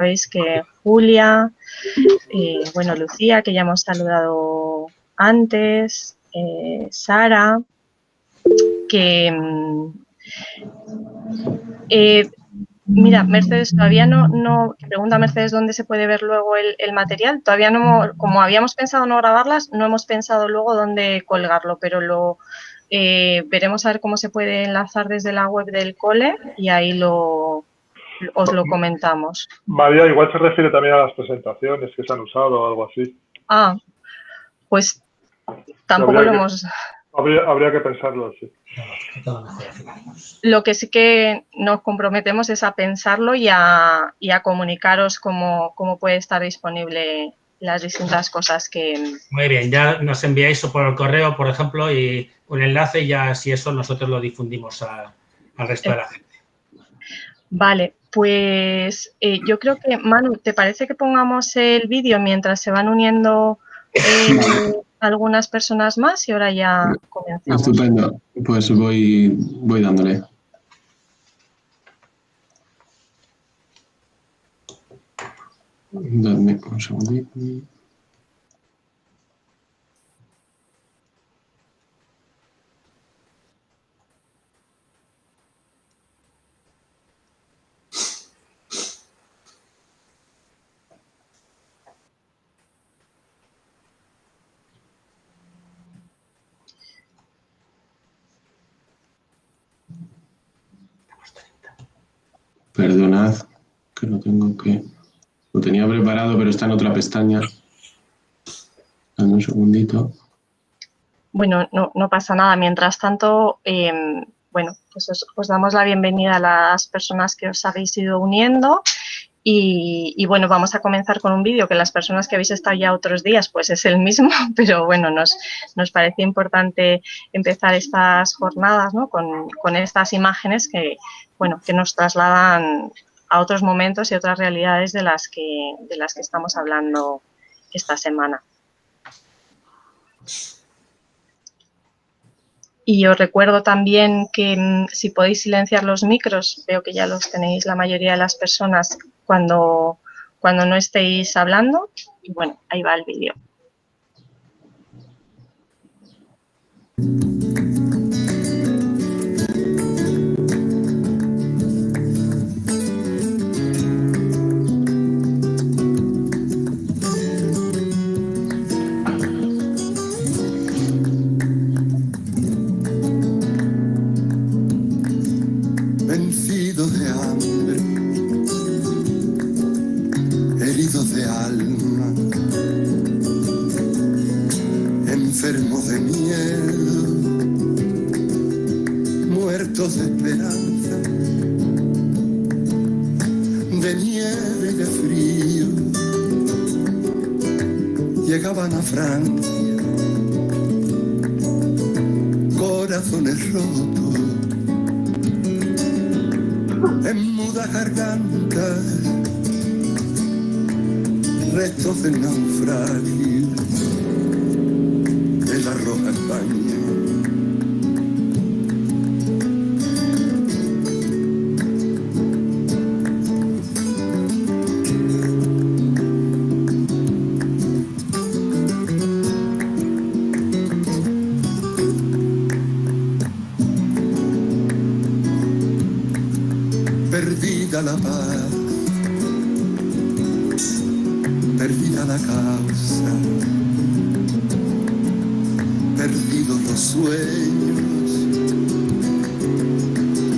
sabéis que Julia, bueno, Lucía, que ya hemos saludado antes, Sara, que mira, Mercedes, todavía no, pregunta Mercedes dónde se puede ver luego el material. Todavía no, como habíamos pensado no grabarlas, no hemos pensado luego dónde colgarlo, pero lo veremos a ver cómo se puede enlazar desde la web del cole y ahí os lo comentamos. María, igual se refiere también a las presentaciones que se han usado o algo así. Ah, pues tampoco lo hemos... Habría que pensarlo así. Lo que sí que nos comprometemos es a pensarlo y a comunicaros cómo puede estar disponible las distintas cosas que... Muy bien, ya nos enviáis eso por el correo, por ejemplo, y un enlace y ya si eso nosotros lo difundimos al resto de la gente. Vale, pues yo creo que, Manu, ¿te parece que pongamos el vídeo mientras se van uniendo algunas personas más y ahora ya comenzamos? Estupendo, pues voy dándole. Dadme un segundito. Perdonad, que lo tengo que... Lo tenía preparado, pero está en otra pestaña. Dame un segundito. Bueno, no pasa nada. Mientras tanto, bueno, pues os damos la bienvenida a las personas que os habéis ido uniendo y bueno, vamos a comenzar con un vídeo que las personas que habéis estado ya otros días, pues es el mismo, pero bueno, nos parece importante empezar estas jornadas, ¿no? con estas imágenes que, bueno, que nos trasladan a otros momentos y otras realidades de las que estamos hablando esta semana. Y os recuerdo también que si podéis silenciar los micros, veo que ya los tenéis la mayoría de las personas cuando no estéis hablando. Y bueno, ahí va el vídeo. Vencido de hambre, herido de alma, enfermo de miedo, muertos de esperanza, de nieve y de frío, llegaban a Francia, corazones rotos, en muda garganta, restos del naufragio de la roja España. Perdida la paz, perdida la causa, perdidos los sueños,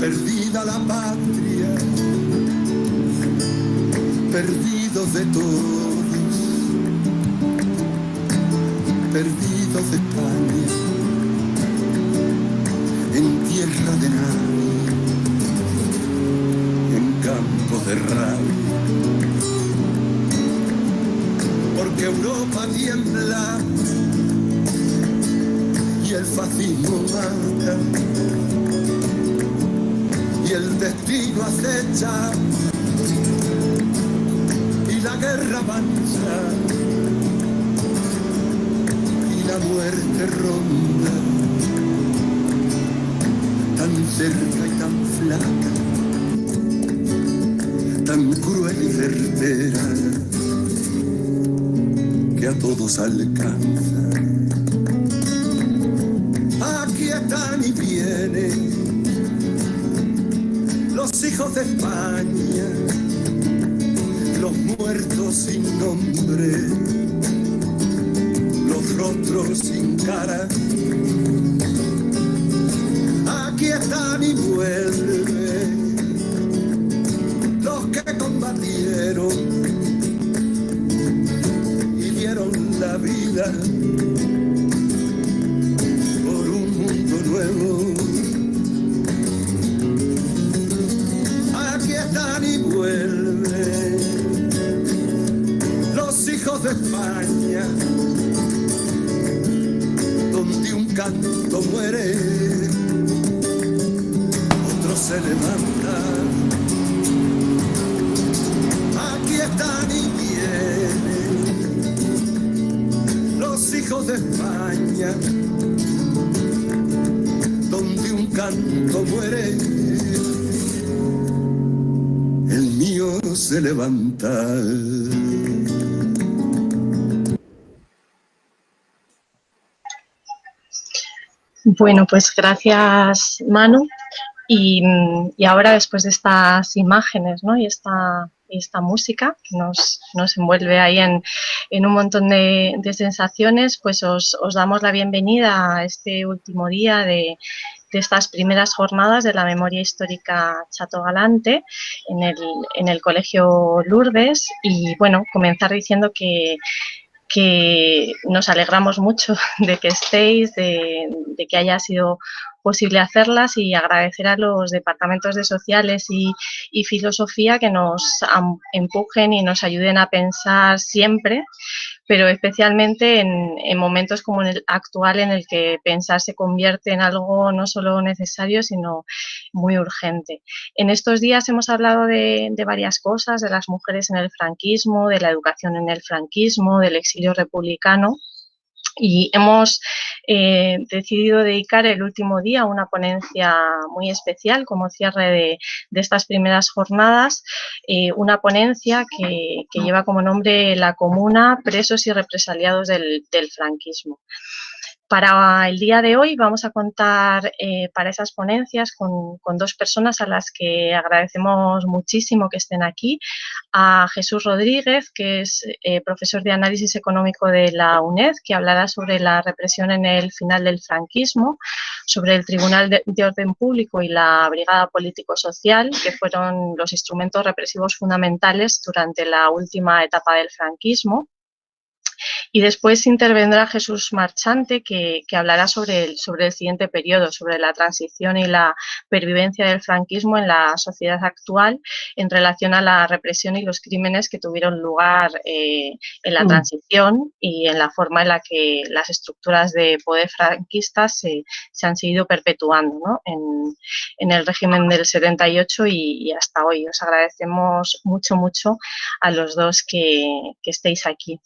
perdida la patria, perdidos de todos, perdidos de España, en tierra de nadie, campos de rabia, porque Europa tiembla y el fascismo mata y el destino acecha y la guerra avanza y la muerte ronda tan cerca y tan flaca, tan cruel y certera que a todos alcanza. Aquí están y vienen los hijos de España, los muertos sin nombre, los rostros sin cara. Aquí están y vuelven los que combatieron y dieron la vida por un mundo nuevo. Aquí están y vuelven los hijos de España, donde un canto muere, otro se levanta. Aquí están y vienen los hijos de España, donde un canto muere, el mío se levanta. Bueno, pues gracias, Manu. Y ahora, después de estas imágenes, ¿no? y esta música que nos envuelve ahí en un montón de sensaciones, pues os damos la bienvenida a este último día de estas primeras jornadas de la memoria histórica Chato Galante en el Colegio Lourdes. Y bueno, comenzar diciendo que nos alegramos mucho de que estéis, de que haya sido posible hacerlas, y agradecer a los departamentos de Sociales y Filosofía que nos empujen y nos ayuden a pensar siempre, pero especialmente en momentos como el actual, en el que pensar se convierte en algo no solo necesario, sino muy urgente. En estos días hemos hablado de varias cosas, de las mujeres en el franquismo, de la educación en el franquismo, del exilio republicano, y hemos decidido dedicar el último día a una ponencia muy especial como cierre de estas primeras jornadas, una ponencia que lleva como nombre La Comuna, presos y represaliados del franquismo. Para el día de hoy vamos a contar para esas ponencias con dos personas a las que agradecemos muchísimo que estén aquí. A Jesús Rodríguez, que es profesor de Análisis Económico de la UNED, que hablará sobre la represión en el final del franquismo, sobre el Tribunal de Orden Público y la Brigada Político-Social, que fueron los instrumentos represivos fundamentales durante la última etapa del franquismo. Y después intervendrá Jesús Marchante, que hablará sobre el siguiente periodo, sobre la transición y la pervivencia del franquismo en la sociedad actual en relación a la represión y los crímenes que tuvieron lugar en la transición y en la forma en la que las estructuras de poder franquistas se han seguido perpetuando, ¿no? en el régimen del 78 y hasta hoy. Os agradecemos mucho, mucho a los dos que estéis aquí.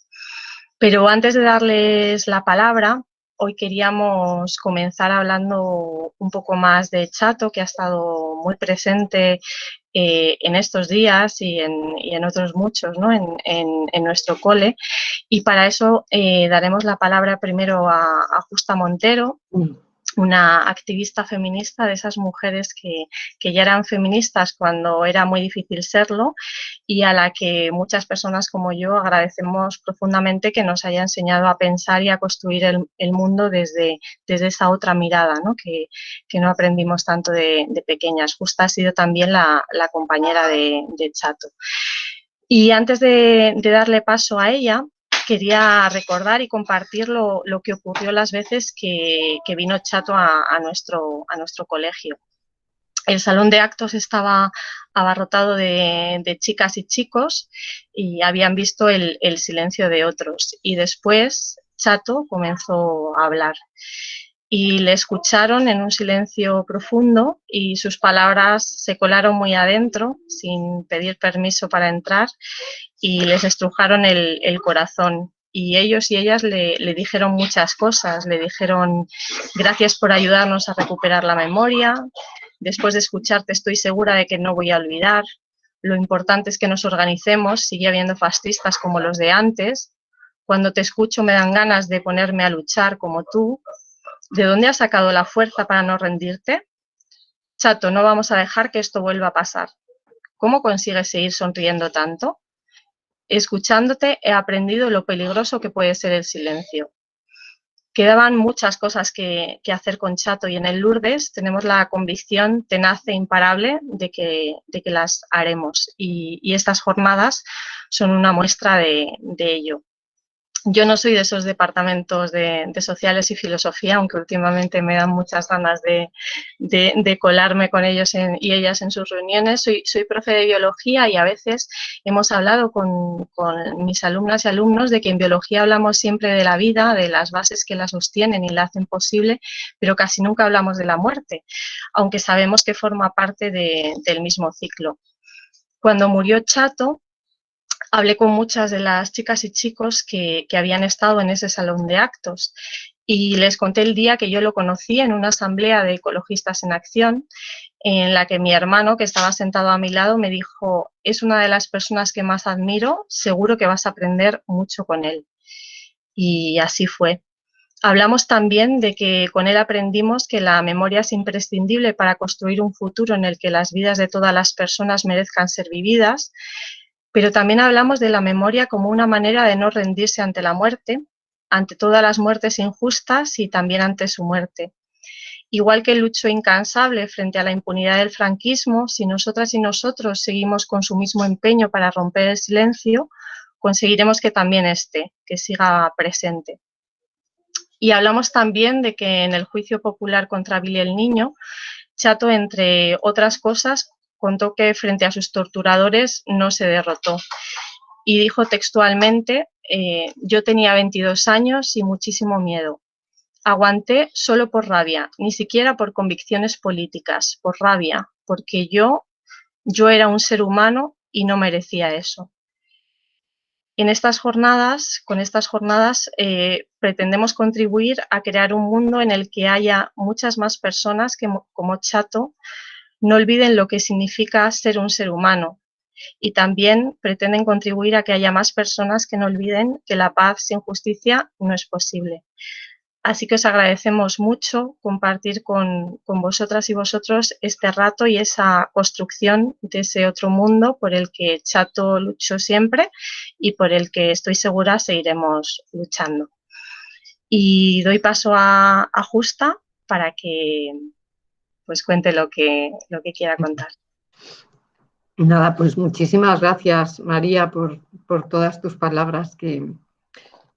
Pero antes de darles la palabra, hoy queríamos comenzar hablando un poco más de Chato, que ha estado muy presente en estos días y en otros muchos, ¿no? en nuestro cole. Y para eso daremos la palabra primero a Justa Montero, una activista feminista, de esas mujeres que ya eran feministas cuando era muy difícil serlo, y a la que muchas personas como yo agradecemos profundamente que nos haya enseñado a pensar y a construir el mundo desde esa otra mirada, ¿no? Que no aprendimos tanto de pequeñas. Justa ha sido también la compañera de Chato. Y antes de darle paso a ella, quería recordar y compartir lo que ocurrió las veces que vino Chato a nuestro colegio. El salón de actos estaba abarrotado de chicas y chicos y habían visto el silencio de otros. Y después Chato comenzó a hablar. Y le escucharon en un silencio profundo y sus palabras se colaron muy adentro, sin pedir permiso para entrar, y les estrujaron el corazón. Y ellos y ellas le dijeron muchas cosas. Le dijeron: gracias por ayudarnos a recuperar la memoria. Después de escucharte estoy segura de que no voy a olvidar. lo importante es que nos organicemos, sigue habiendo fascistas como los de antes. Cuando te escucho me dan ganas de ponerme a luchar como tú. ¿De dónde has sacado la fuerza para no rendirte? Chato, no vamos a dejar que esto vuelva a pasar. ¿Cómo consigues seguir sonriendo tanto? Escuchándote he aprendido lo peligroso que puede ser el silencio. Quedaban muchas cosas que hacer con Chato y en el Lourdes tenemos la convicción tenaz e imparable de que las haremos y estas jornadas son una muestra de ello. Yo no soy de esos departamentos de sociales y filosofía, aunque últimamente me dan muchas ganas de colarme con ellos y ellas en sus reuniones. Soy profe de biología y a veces hemos hablado con mis alumnas y alumnos de que en biología hablamos siempre de la vida, de las bases que la sostienen y la hacen posible, pero casi nunca hablamos de la muerte, aunque sabemos que forma parte del mismo ciclo. Cuando murió Chato, hablé con muchas de las chicas y chicos que habían estado en ese salón de actos y les conté el día que yo lo conocí en una asamblea de ecologistas en acción en la que mi hermano, que estaba sentado a mi lado, me dijo: es una de las personas que más admiro, seguro que vas a aprender mucho con él. Y así fue. Hablamos también de que con él aprendimos que la memoria es imprescindible para construir un futuro en el que las vidas de todas las personas merezcan ser vividas. Pero también hablamos de la memoria como una manera de no rendirse ante la muerte, ante todas las muertes injustas y también ante su muerte. Igual que luchó incansable frente a la impunidad del franquismo, si nosotras y nosotros seguimos con su mismo empeño para romper el silencio, conseguiremos que también que siga presente. Y hablamos también de que en el juicio popular contra Billy el Niño, Chato, entre otras cosas, contó que frente a sus torturadores no se derrotó y dijo textualmente: yo tenía 22 años y muchísimo miedo. Aguanté solo por rabia, ni siquiera por convicciones políticas, por rabia, porque yo era un ser humano y no merecía eso. Con estas jornadas pretendemos contribuir a crear un mundo en el que haya muchas más personas que, como Chato, no olviden lo que significa ser un ser humano, y también pretenden contribuir a que haya más personas que no olviden que la paz sin justicia no es posible. Así que os agradecemos mucho compartir con vosotras y vosotros este rato y esa construcción de ese otro mundo por el que Chato luchó siempre y por el que estoy segura seguiremos luchando. Y doy paso a Justa para que pues cuente lo que quiera contar. Nada, pues muchísimas gracias, María, por todas tus palabras que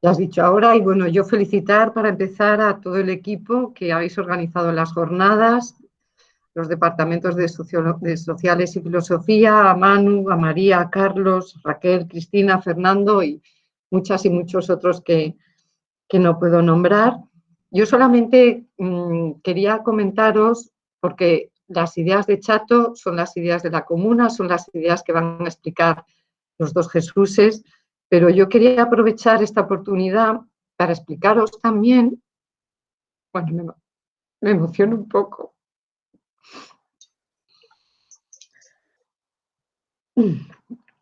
has dicho ahora. Y bueno, yo felicitar para empezar a todo el equipo que habéis organizado las jornadas, los departamentos de Sociales y Filosofía, a Manu, a María, a Carlos, Raquel, Cristina, Fernando y muchas y muchos otros que no puedo nombrar. Yo solamente quería comentaros, porque las ideas de Chato son las ideas de la comuna, son las ideas que van a explicar los dos Jesuses, pero yo quería aprovechar esta oportunidad para explicaros también, bueno, me emociono un poco.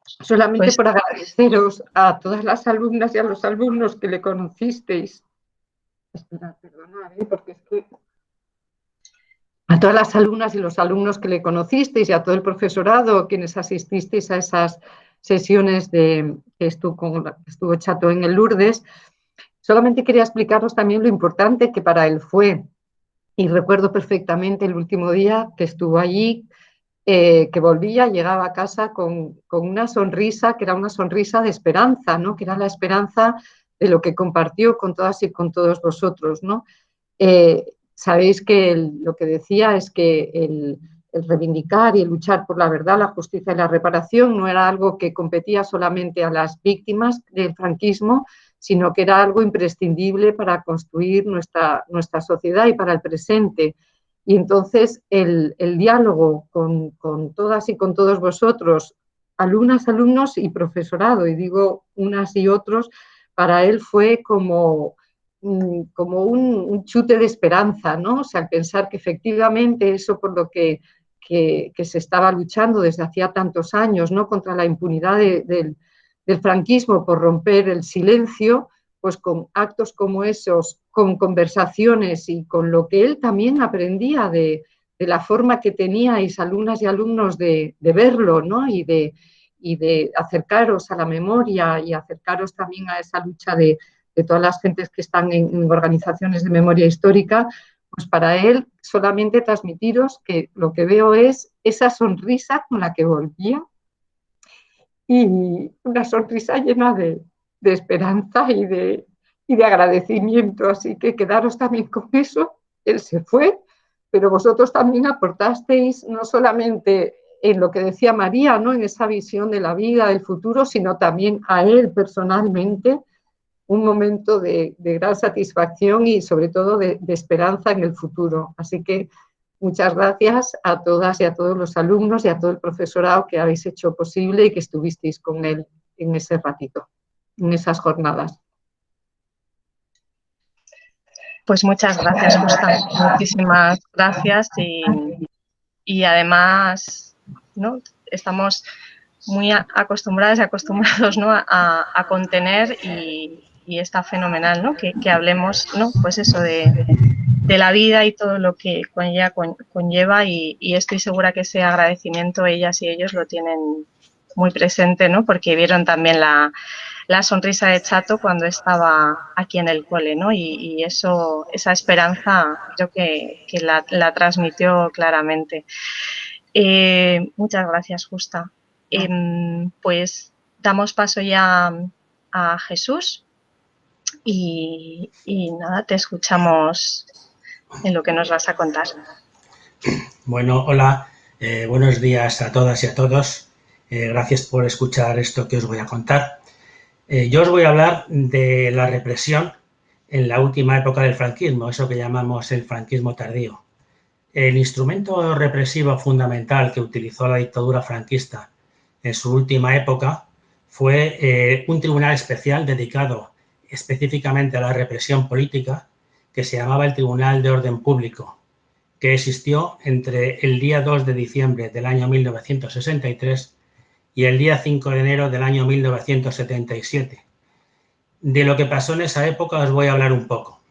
Solamente por agradeceros a todas las alumnas y a los alumnos que le conocisteis. Espera, perdonad, porque es que a todas las alumnas y los alumnos que le conocisteis y a todo el profesorado, quienes asististeis a esas sesiones que estuvo Chato en el Lourdes, solamente quería explicaros también lo importante que para él fue. Y recuerdo perfectamente el último día que estuvo allí, que volvía, llegaba a casa con una sonrisa, que era una sonrisa de esperanza, ¿no? Que era la esperanza de lo que compartió con todas y con todos vosotros, ¿no? Sabéis que lo que decía es que el reivindicar y el luchar por la verdad, la justicia y la reparación no era algo que competía solamente a las víctimas del franquismo, sino que era algo imprescindible para construir nuestra sociedad y para el presente. Y entonces el diálogo con todas y con todos vosotros, alumnas, alumnos y profesorado, y digo unas y otros, para él fue como un chute de esperanza, ¿no? O sea, pensar que efectivamente eso por lo que que se estaba luchando desde hacía tantos años, ¿no?, contra la impunidad del franquismo por romper el silencio, pues con actos como esos, con conversaciones y con lo que él también aprendía de la forma que teníais alumnas y alumnos de verlo, ¿no?, y de acercaros a la memoria y acercaros también a esa lucha de todas las gentes que están en organizaciones de memoria histórica, pues para él solamente transmitiros que lo que veo es esa sonrisa con la que volvía y una sonrisa llena de esperanza y de agradecimiento. Así que quedaros también con eso. Él se fue, pero vosotros también aportasteis no solamente en lo que decía María, ¿no?, en esa visión de la vida, del futuro, sino también a él personalmente un momento de gran satisfacción y sobre todo de esperanza en el futuro. Así que muchas gracias a todas y a todos los alumnos y a todo el profesorado que habéis hecho posible y que estuvisteis con él en ese ratito, en esas jornadas. Pues muchas gracias, Justa. Muchísimas gracias y además, ¿no?, estamos muy acostumbradas y acostumbrados, ¿no?, a contener y está fenomenal, ¿no?, que hablemos, ¿no?, pues eso de la vida y todo lo que conlleva y estoy segura que ese agradecimiento ellas y ellos lo tienen muy presente, ¿no?, porque vieron también la sonrisa de Chato cuando estaba aquí en el cole, ¿no?, y esa esperanza creo que la transmitió claramente. Muchas gracias, Justa. Pues damos paso ya a Jesús y nada, te escuchamos en lo que nos vas a contar. Bueno, hola, buenos días a todas y a todos. Gracias por escuchar esto que os voy a contar. Yo os voy a hablar de la represión en la última época del franquismo, eso que llamamos el franquismo tardío. El instrumento represivo fundamental que utilizó la dictadura franquista en su última época fue un tribunal especial dedicado específicamente a la represión política que se llamaba el Tribunal de Orden Público, que existió entre el día 2 de diciembre del año 1963 y el día 5 de enero del año 1977. De lo que pasó en esa época os voy a hablar un poco.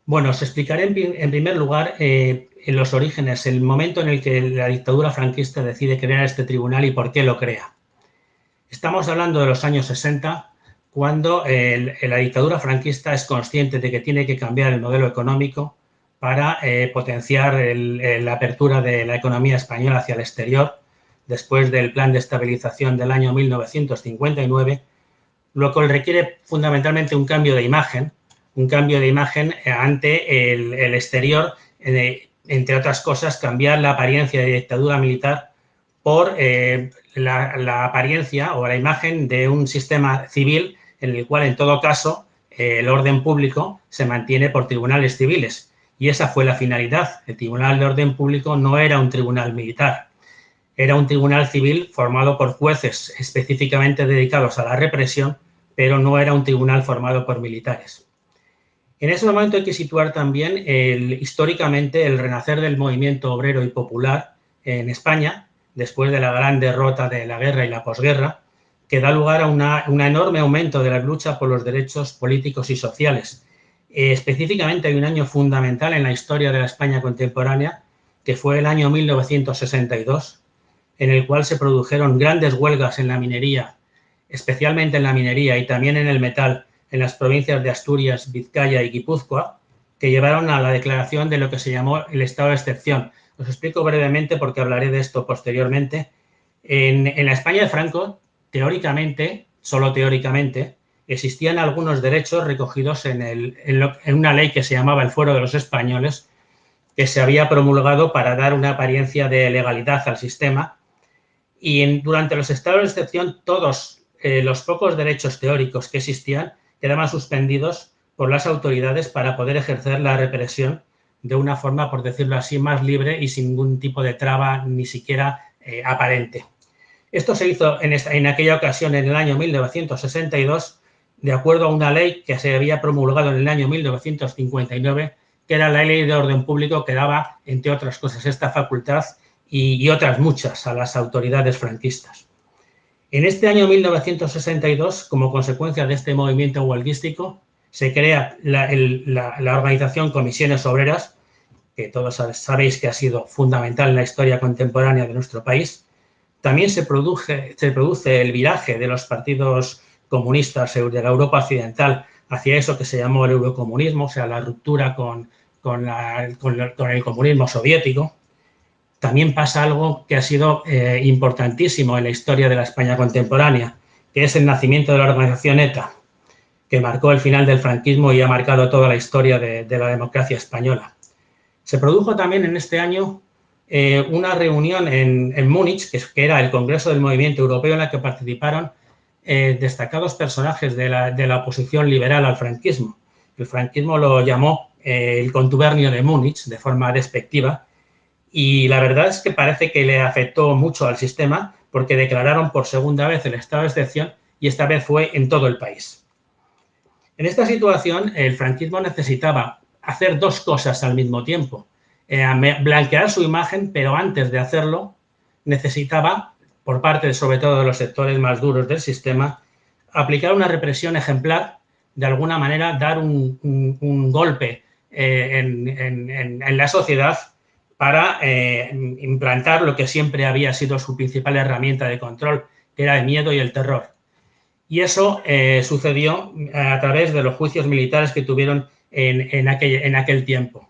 Bueno, os explicaré en primer lugar en los orígenes, el momento en el que la dictadura franquista decide crear este tribunal y por qué lo crea. Estamos hablando de los años 60, cuando la dictadura franquista es consciente de que tiene que cambiar el modelo económico para potenciar la apertura de la economía española hacia el exterior, después del plan de estabilización del año 1959, lo cual requiere fundamentalmente un cambio de imagen ante el exterior, entre otras cosas, cambiar la apariencia de dictadura militar por la apariencia o la imagen de un sistema civil en el cual, en todo caso, el orden público se mantiene por tribunales civiles. Y esa fue la finalidad. El Tribunal de Orden Público no era un tribunal militar, era un tribunal civil formado por jueces específicamente dedicados a la represión, pero no era un tribunal formado por militares. En ese momento hay que situar también históricamente el renacer del movimiento obrero y popular en España, después de la gran derrota de la guerra y la posguerra, que da lugar a un enorme aumento de la lucha por los derechos políticos y sociales. Específicamente hay un año fundamental en la historia de la España contemporánea, que fue el año 1962, en el cual se produjeron grandes huelgas en la minería, especialmente en la minería y también en el metal, en las provincias de Asturias, Vizcaya y Guipúzcoa, que llevaron a la declaración de lo que se llamó el estado de excepción. Os explico brevemente porque hablaré de esto posteriormente. En la España de Franco, teóricamente, solo teóricamente, existían algunos derechos recogidos en una ley que se llamaba el Fuero de los Españoles, que se había promulgado para dar una apariencia de legalidad al sistema. Y durante los estados de excepción, todos los pocos derechos teóricos que existían quedaban suspendidos por las autoridades para poder ejercer la represión de una forma, por decirlo así, más libre y sin ningún tipo de traba ni siquiera aparente. Esto se hizo en aquella ocasión, en el año 1962, de acuerdo a una ley que se había promulgado en el año 1959, que era la Ley de Orden Público, que daba, entre otras cosas, esta facultad y otras muchas a las autoridades franquistas. En este año 1962, como consecuencia de este movimiento huelguístico, se crea la organización Comisiones Obreras, que todos sabéis que ha sido fundamental en la historia contemporánea de nuestro país. También se produce el viraje de los partidos comunistas de la Europa occidental hacia eso que se llamó el eurocomunismo, o sea, la ruptura con el comunismo soviético. También pasa algo que ha sido importantísimo en la historia de la España contemporánea, que es el nacimiento de la organización ETA, que marcó el final del franquismo y ha marcado toda la historia de la democracia española. Se produjo también en este año una reunión en Múnich, que era el Congreso del Movimiento Europeo, en la que participaron destacados personajes de la oposición liberal al franquismo. El franquismo lo llamó el contubernio de Múnich, de forma despectiva, y la verdad es que parece que le afectó mucho al sistema, porque declararon por segunda vez el estado de excepción, y esta vez fue en todo el país. En esta situación, el franquismo necesitaba hacer dos cosas al mismo tiempo. Blanquear su imagen, pero antes de hacerlo necesitaba, por parte sobre todo de los sectores más duros del sistema, aplicar una represión ejemplar, de alguna manera dar un golpe en la sociedad para implantar lo que siempre había sido su principal herramienta de control, que era el miedo y el terror. Y eso sucedió a través de los juicios militares que tuvieron en aquel tiempo.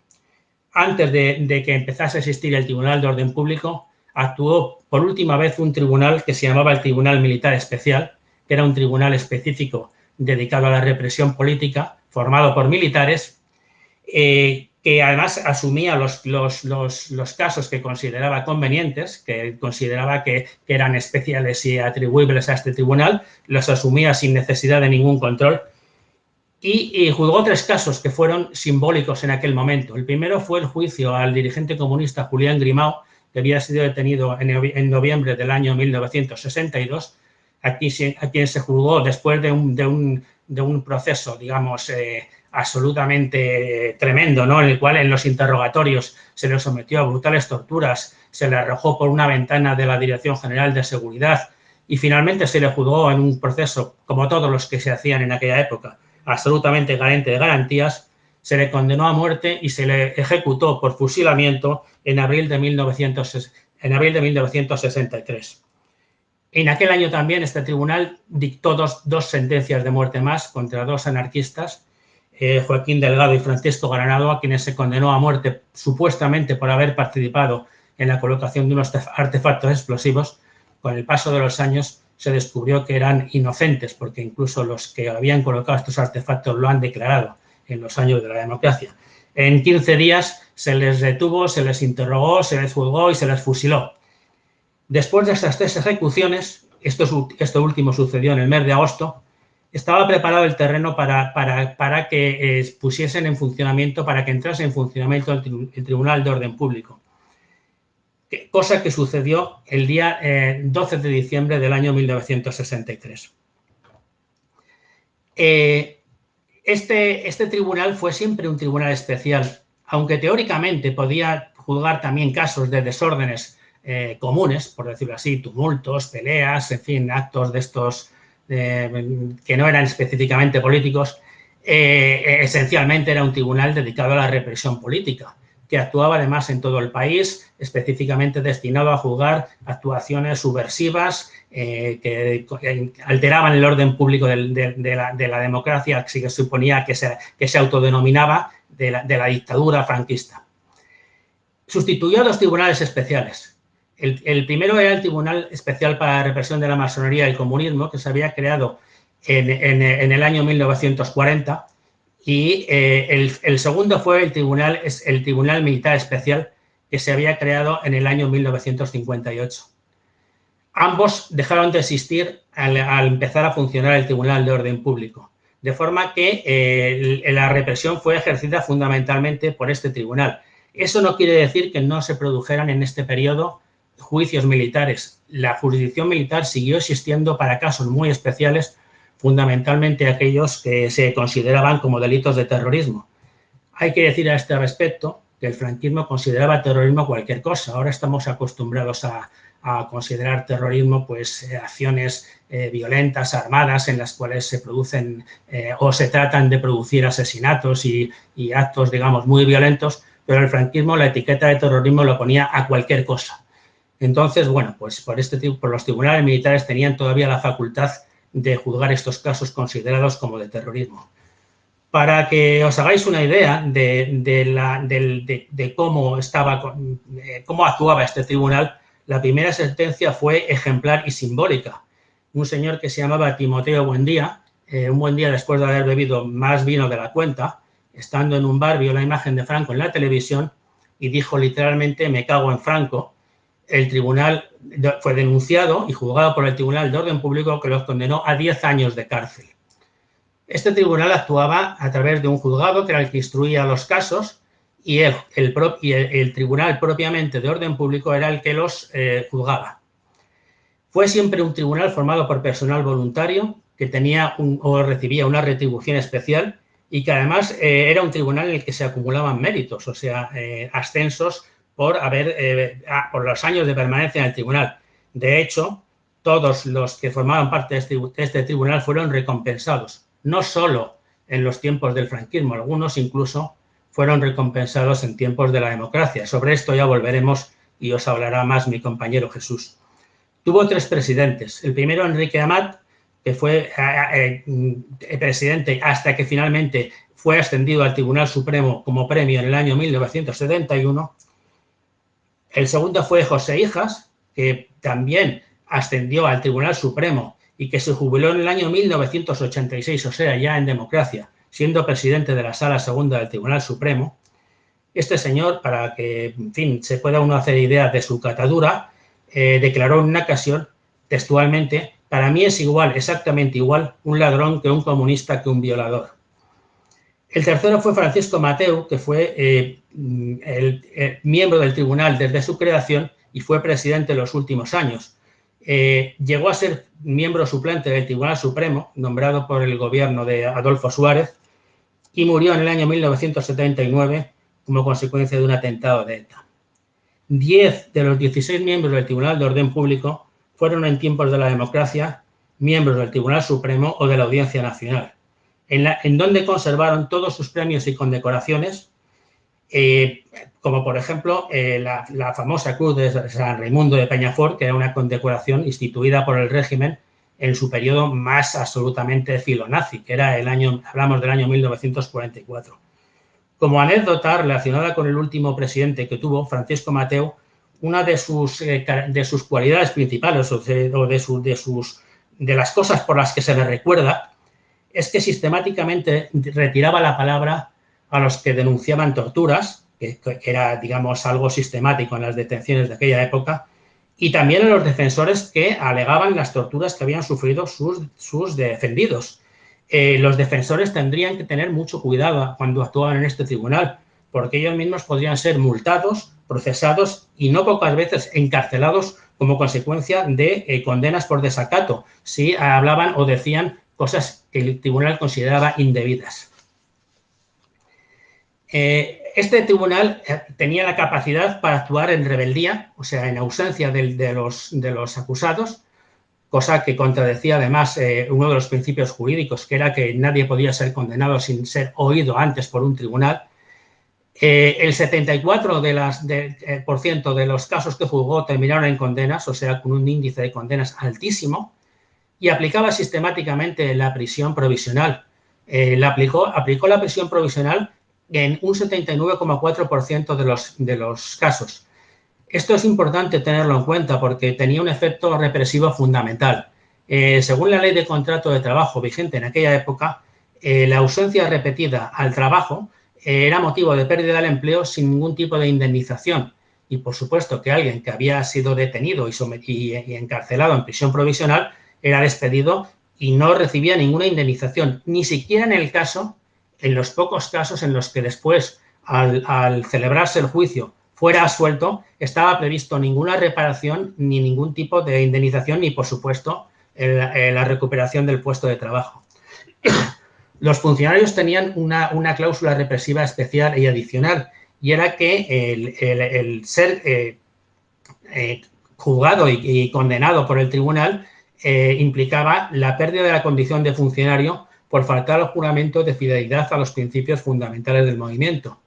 Antes de que empezase a existir el Tribunal de Orden Público, actuó por última vez un tribunal que se llamaba el Tribunal Militar Especial, que era un tribunal específico dedicado a la represión política, formado por militares, que además asumía los casos que consideraba convenientes, que consideraba que eran especiales y atribuibles a este tribunal, los asumía sin necesidad de ningún control. Y juzgó tres casos que fueron simbólicos en aquel momento. El primero fue el juicio al dirigente comunista Julián Grimau, que había sido detenido en noviembre del año 1962, a quien se juzgó después de un proceso, digamos, absolutamente tremendo, ¿no? En el cual en los interrogatorios se le sometió a brutales torturas, se le arrojó por una ventana de la Dirección General de Seguridad y finalmente se le juzgó en un proceso, como todos los que se hacían en aquella época, absolutamente carente de garantías. Se le condenó a muerte y se le ejecutó por fusilamiento en abril de 1963. En aquel año también este tribunal dictó dos sentencias de muerte más contra dos anarquistas, Joaquín Delgado y Francisco Granado, a quienes se condenó a muerte supuestamente por haber participado en la colocación de unos artefactos explosivos. Con el paso de los años se descubrió que eran inocentes, porque incluso los que habían colocado estos artefactos lo han declarado en los años de la democracia. En 15 días se les detuvo, se les interrogó, se les juzgó y se les fusiló. Después de estas tres ejecuciones, esto último sucedió en el mes de agosto, estaba preparado el terreno para que pusiesen en funcionamiento, para que entrase en funcionamiento el Tribunal de Orden Público. Cosa que sucedió el día 12 de diciembre del año 1963. Este tribunal fue siempre un tribunal especial, aunque teóricamente podía juzgar también casos de desórdenes comunes, por decirlo así, tumultos, peleas, en fin, actos de estos que no eran específicamente políticos. Esencialmente era un tribunal dedicado a la represión política, que actuaba además en todo el país, específicamente destinado a juzgar actuaciones subversivas que alteraban el orden público de la democracia, que se suponía que se autodenominaba de la dictadura franquista. Sustituyó a dos tribunales especiales. El primero era el Tribunal Especial para la Represión de la Masonería y el Comunismo, que se había creado en el año 1940, y el segundo fue el Tribunal Militar Especial, que se había creado en el año 1958. Ambos dejaron de existir al empezar a funcionar el Tribunal de Orden Público, de forma que la represión fue ejercida fundamentalmente por este tribunal. Eso no quiere decir que no se produjeran en este periodo juicios militares. La jurisdicción militar siguió existiendo para casos muy especiales, fundamentalmente aquellos que se consideraban como delitos de terrorismo. Hay que decir a este respecto que el franquismo consideraba terrorismo cualquier cosa. Ahora estamos acostumbrados a considerar terrorismo pues acciones violentas, armadas, en las cuales se producen o se tratan de producir asesinatos y actos, digamos, muy violentos, pero el franquismo la etiqueta de terrorismo lo ponía a cualquier cosa. Entonces, bueno, pues por los tribunales militares tenían todavía la facultad de juzgar estos casos considerados como de terrorismo. Para que os hagáis una idea de cómo actuaba este tribunal, la primera sentencia fue ejemplar y simbólica. Un señor que se llamaba Timoteo Buendía, un buen día después de haber bebido más vino de la cuenta, estando en un bar, vio la imagen de Franco en la televisión y dijo literalmente: me cago en Franco. El tribunal fue denunciado y juzgado por el Tribunal de Orden Público, que los condenó a 10 años de cárcel. Este tribunal actuaba a través de un juzgado que era el que instruía los casos y el tribunal propiamente de orden público era el que los juzgaba. Fue siempre un tribunal formado por personal voluntario que tenía o recibía una retribución especial y que además era un tribunal en el que se acumulaban méritos, o sea, ascensos por los años de permanencia en el tribunal. De hecho, todos los que formaban parte de este tribunal fueron recompensados, no solo en los tiempos del franquismo, algunos incluso fueron recompensados en tiempos de la democracia. Sobre esto ya volveremos y os hablará más mi compañero Jesús. Tuvo 3 presidentes. El primero, Enrique Amat, que fue presidente hasta que finalmente fue ascendido al Tribunal Supremo como premio en el año 1971. El segundo fue José Hijas, que también ascendió al Tribunal Supremo y que se jubiló en el año 1986, o sea, ya en democracia, siendo presidente de la Sala Segunda del Tribunal Supremo. Este señor, para que, en fin, se pueda uno hacer idea de su catadura, declaró en una ocasión, textualmente: para mí es igual, exactamente igual, un ladrón que un comunista que un violador. El tercero fue Francisco Mateu, que fue miembro del tribunal desde su creación y fue presidente en los últimos años. Llegó a ser miembro suplente del Tribunal Supremo, nombrado por el gobierno de Adolfo Suárez, y murió en el año 1979 como consecuencia de un atentado de ETA. 10 de los 16 miembros del Tribunal de Orden Público fueron en tiempos de la democracia miembros del Tribunal Supremo o de la Audiencia Nacional, en donde conservaron todos sus premios y condecoraciones, como por ejemplo la famosa Cruz de San Raimundo de Peñafort, que era una condecoración instituida por el régimen en su periodo más absolutamente filonazi, que era hablamos del año 1944. Como anécdota relacionada con el último presidente que tuvo, Francisco Mateu, una de sus cualidades principales o de las cosas por las que se le recuerda es que sistemáticamente retiraba la palabra a los que denunciaban torturas, que era, digamos, algo sistemático en las detenciones de aquella época, y también a los defensores que alegaban las torturas que habían sufrido sus defendidos. Los defensores tendrían que tener mucho cuidado cuando actuaban en este tribunal, porque ellos mismos podrían ser multados, procesados y no pocas veces encarcelados como consecuencia de condenas por desacato, si hablaban o decían cosas que el tribunal consideraba indebidas. Este tribunal tenía la capacidad para actuar en rebeldía, o sea, en ausencia de los acusados, cosa que contradecía además uno de los principios jurídicos, que era que nadie podía ser condenado sin ser oído antes por un tribunal. El 74% de los casos que juzgó terminaron en condenas, o sea, con un índice de condenas altísimo, y aplicaba sistemáticamente la prisión provisional. Aplicó la prisión provisional en un 79,4% de los casos. Esto es importante tenerlo en cuenta porque tenía un efecto represivo fundamental. Según la ley de contrato de trabajo vigente en aquella época, la ausencia repetida al trabajo era motivo de pérdida del empleo sin ningún tipo de indemnización. Y, por supuesto, que alguien que había sido detenido y encarcelado en prisión provisional era despedido y no recibía ninguna indemnización, ni siquiera en los pocos casos en los que después, al celebrarse el juicio, fuera absuelto, estaba previsto ninguna reparación ni ningún tipo de indemnización ni, por supuesto, la recuperación del puesto de trabajo. Los funcionarios tenían una cláusula represiva especial y adicional, y era que el ser juzgado y condenado por el tribunal implicaba la pérdida de la condición de funcionario por faltar al juramento de fidelidad a los principios fundamentales del movimiento.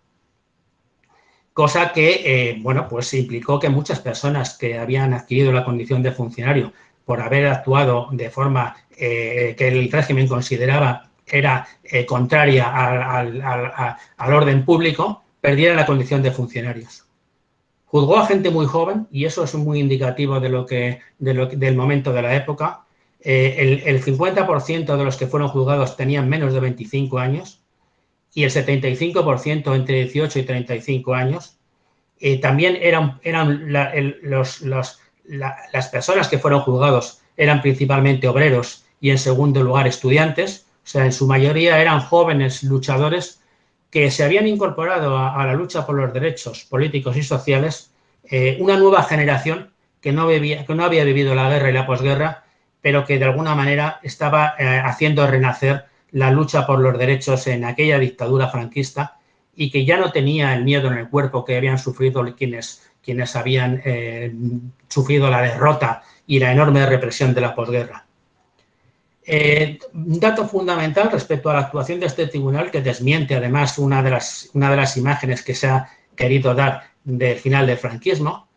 Cosa que, bueno, pues implicó que muchas personas que habían adquirido la condición de funcionario por haber actuado de forma que el régimen consideraba era contraria al orden público, perdieran la condición de funcionarios. Juzgó a gente muy joven, y eso es muy indicativo del momento de la época. El 50% de los que fueron juzgados tenían menos de 25 años y el 75% entre 18 y 35 años. También las personas que fueron juzgados eran principalmente obreros y, en segundo lugar, estudiantes. O sea, en su mayoría eran jóvenes luchadores que se habían incorporado a la lucha por los derechos políticos y sociales, una nueva generación que no había vivido la guerra y la posguerra, pero que de alguna manera estaba haciendo renacer la lucha por los derechos en aquella dictadura franquista, y que ya no tenía el miedo en el cuerpo que habían sufrido quienes habían sufrido la derrota y la enorme represión de la posguerra. Un dato fundamental respecto a la actuación de este tribunal, que desmiente además una de las imágenes que se ha querido dar del final del franquismo,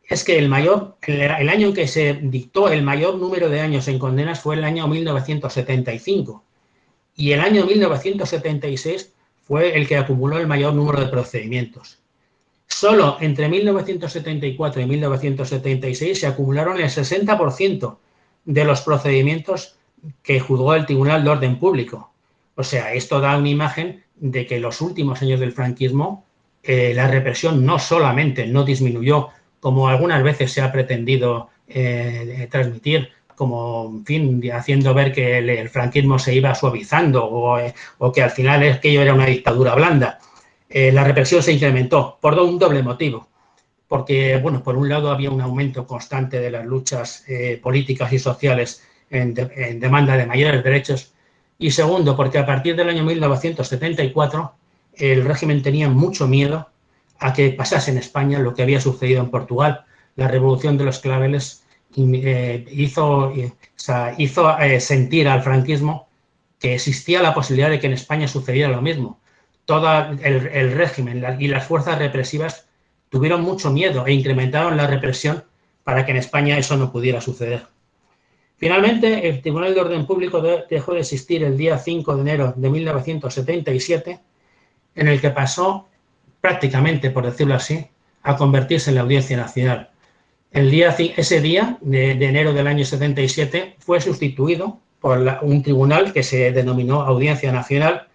es que el año en que se dictó el mayor número de años en condenas fue el año 1975, y el año 1976 fue el que acumuló el mayor número de procedimientos. Solo entre 1974 y 1976 se acumularon el 60% de los procedimientos que juzgó el Tribunal de Orden Público. O sea, esto da una imagen de que en los últimos años del franquismo la represión no solamente no disminuyó, como algunas veces se ha pretendido transmitir, como, en fin, haciendo ver que el franquismo se iba suavizando o que al final aquello era una dictadura blanda. La represión se incrementó por un doble motivo. Porque, bueno, por un lado había un aumento constante de las luchas políticas y sociales en demanda de mayores derechos, y segundo, porque a partir del año 1974 el régimen tenía mucho miedo a que pasase en España lo que había sucedido en Portugal. La revolución de los claveles hizo sentir al franquismo que existía la posibilidad de que en España sucediera lo mismo. Todo el régimen y las fuerzas represivas tuvieron mucho miedo e incrementaron la represión para que en España eso no pudiera suceder. Finalmente, el Tribunal de Orden Público dejó de existir el día 5 de enero de 1977, en el que pasó prácticamente, por decirlo así, a convertirse en la Audiencia Nacional. Ese día de enero del año 77 fue sustituido por un tribunal que se denominó Audiencia Nacional,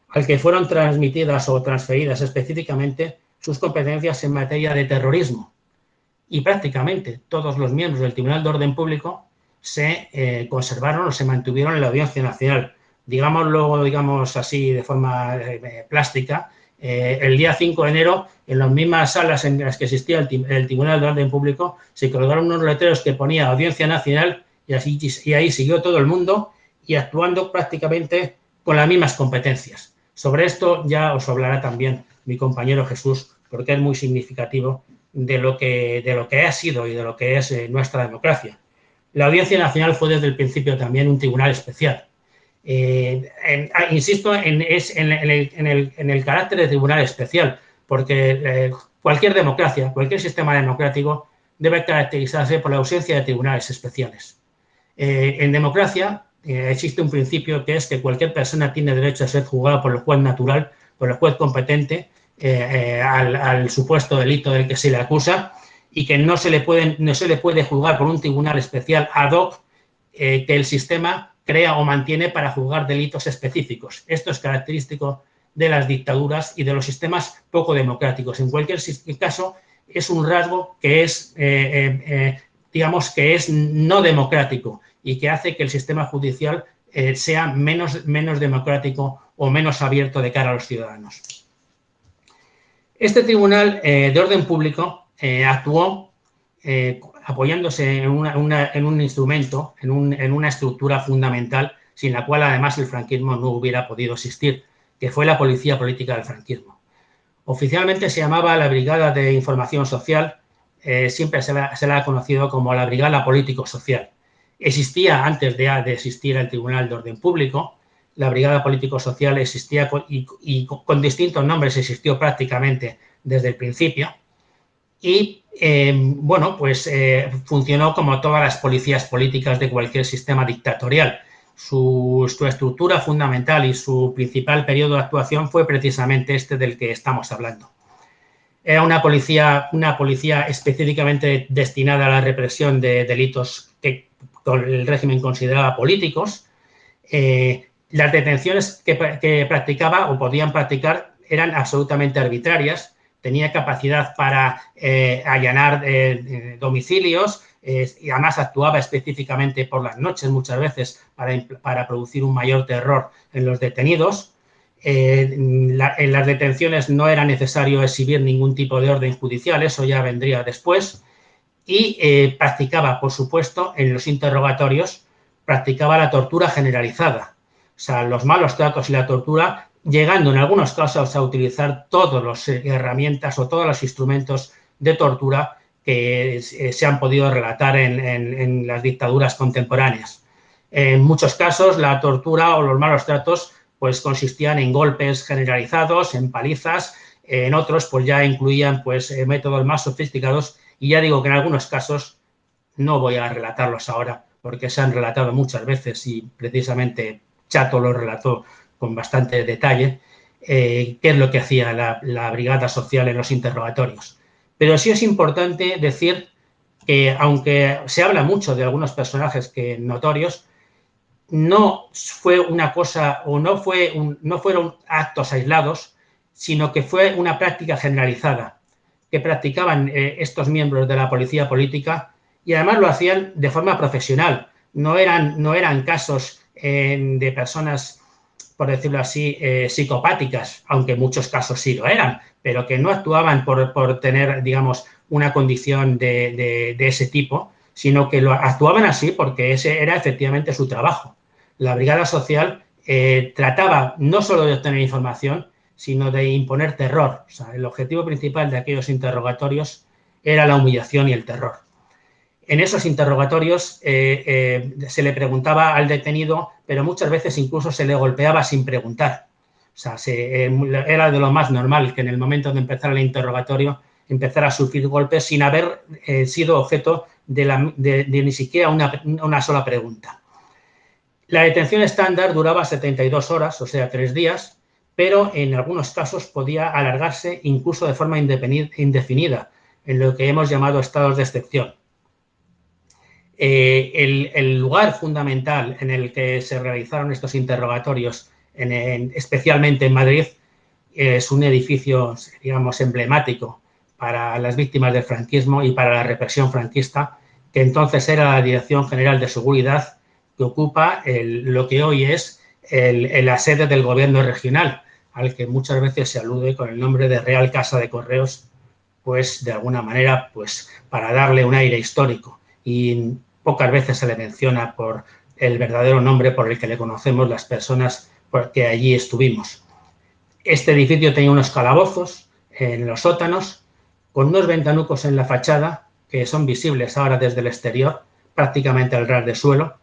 al que fueron transmitidas o transferidas específicamente sus competencias en materia de terrorismo. Y prácticamente todos los miembros del Tribunal de Orden Público se conservaron o se mantuvieron en la Audiencia Nacional. Digámoslo, digamos así, de forma plástica, el día 5 de enero, en las mismas salas en las que existía el Tribunal de Orden Público, se colgaron unos letreros que ponía Audiencia Nacional, y ahí siguió todo el mundo y actuando prácticamente con las mismas competencias. Sobre esto ya os hablará también mi compañero Jesús, porque es muy significativo de lo que ha sido y de lo que es nuestra democracia. La Audiencia Nacional fue desde el principio también un tribunal especial. Insisto en el carácter de tribunal especial, porque cualquier democracia, cualquier sistema democrático debe caracterizarse por la ausencia de tribunales especiales. En democracia existe un principio, que es que cualquier persona tiene derecho a ser juzgada por el juez natural, por el juez competente, al supuesto delito del que se le acusa, y que no se le puede juzgar por un tribunal especial ad hoc que el sistema crea o mantiene para juzgar delitos específicos. Esto es característico de las dictaduras y de los sistemas poco democráticos. En cualquier caso, es un rasgo que es, digamos, que es no democrático y que hace que el sistema judicial sea menos democrático o menos abierto de cara a los ciudadanos. Este Tribunal de Orden Público actuó apoyándose en un instrumento, en una estructura fundamental sin la cual además el franquismo no hubiera podido existir, que fue la policía política del franquismo. Oficialmente se llamaba la Brigada de Información Social, siempre se la ha conocido como la Brigada Político-Social. Existía antes de existir el Tribunal de Orden Público. La Brigada Político-Social existía y con distintos nombres existió prácticamente desde el principio. Y, bueno, pues funcionó como todas las policías políticas de cualquier sistema dictatorial. Su estructura fundamental y su principal periodo de actuación fue precisamente este del que estamos hablando. Era una policía específicamente destinada a la represión de delitos que el régimen consideraba políticos. Las detenciones que practicaba o podían practicar eran absolutamente arbitrarias. Tenía capacidad para allanar domicilios y además actuaba específicamente por las noches muchas veces para producir un mayor terror en los detenidos. En las detenciones no era necesario exhibir ningún tipo de orden judicial, eso ya vendría después. Y practicaba, por supuesto, en los interrogatorios, practicaba la tortura generalizada. O sea, los malos tratos y la tortura, llegando en algunos casos a utilizar todas las herramientas o todos los instrumentos de tortura que se han podido relatar en las dictaduras contemporáneas. En muchos casos, la tortura o los malos tratos pues consistían en golpes generalizados, en palizas. En otros, pues ya incluían pues métodos más sofisticados. Y ya digo que en algunos casos, no voy a relatarlos ahora, porque se han relatado muchas veces y precisamente Chato lo relató con bastante detalle, qué es lo que hacía la brigada social en los interrogatorios. Pero sí es importante decir que, aunque se habla mucho de algunos personajes notorios, no fue una cosa o no fueron actos aislados, sino que fue una práctica generalizada que practicaban estos miembros de la policía política y además lo hacían de forma profesional. No eran casos de personas, por decirlo así, psicopáticas, aunque en muchos casos sí lo eran, pero que no actuaban por tener, digamos, una condición de ese tipo, sino que actuaban así porque ese era efectivamente su trabajo. La brigada social trataba no solo de obtener información, sino de imponer terror. O sea, el objetivo principal de aquellos interrogatorios era la humillación y el terror. En esos interrogatorios se le preguntaba al detenido, pero muchas veces incluso se le golpeaba sin preguntar. O sea, era de lo más normal que en el momento de empezar el interrogatorio empezara a sufrir golpes sin haber sido objeto de ni siquiera una sola pregunta. La detención estándar duraba 72 horas, o sea, 3 días, pero en algunos casos podía alargarse incluso de forma indefinida, en lo que hemos llamado estados de excepción. El lugar fundamental en el que se realizaron estos interrogatorios, especialmente en Madrid, es un edificio, digamos, emblemático para las víctimas del franquismo y para la represión franquista, que entonces era la Dirección General de Seguridad, que ocupa lo que hoy es la sede del gobierno regional, al que muchas veces se alude con el nombre de Real Casa de Correos, pues de alguna manera pues para darle un aire histórico, y pocas veces se le menciona por el verdadero nombre por el que le conocemos las personas que allí estuvimos. Este edificio tenía unos calabozos en los sótanos, con unos ventanucos en la fachada que son visibles ahora desde el exterior, prácticamente al ras de suelo,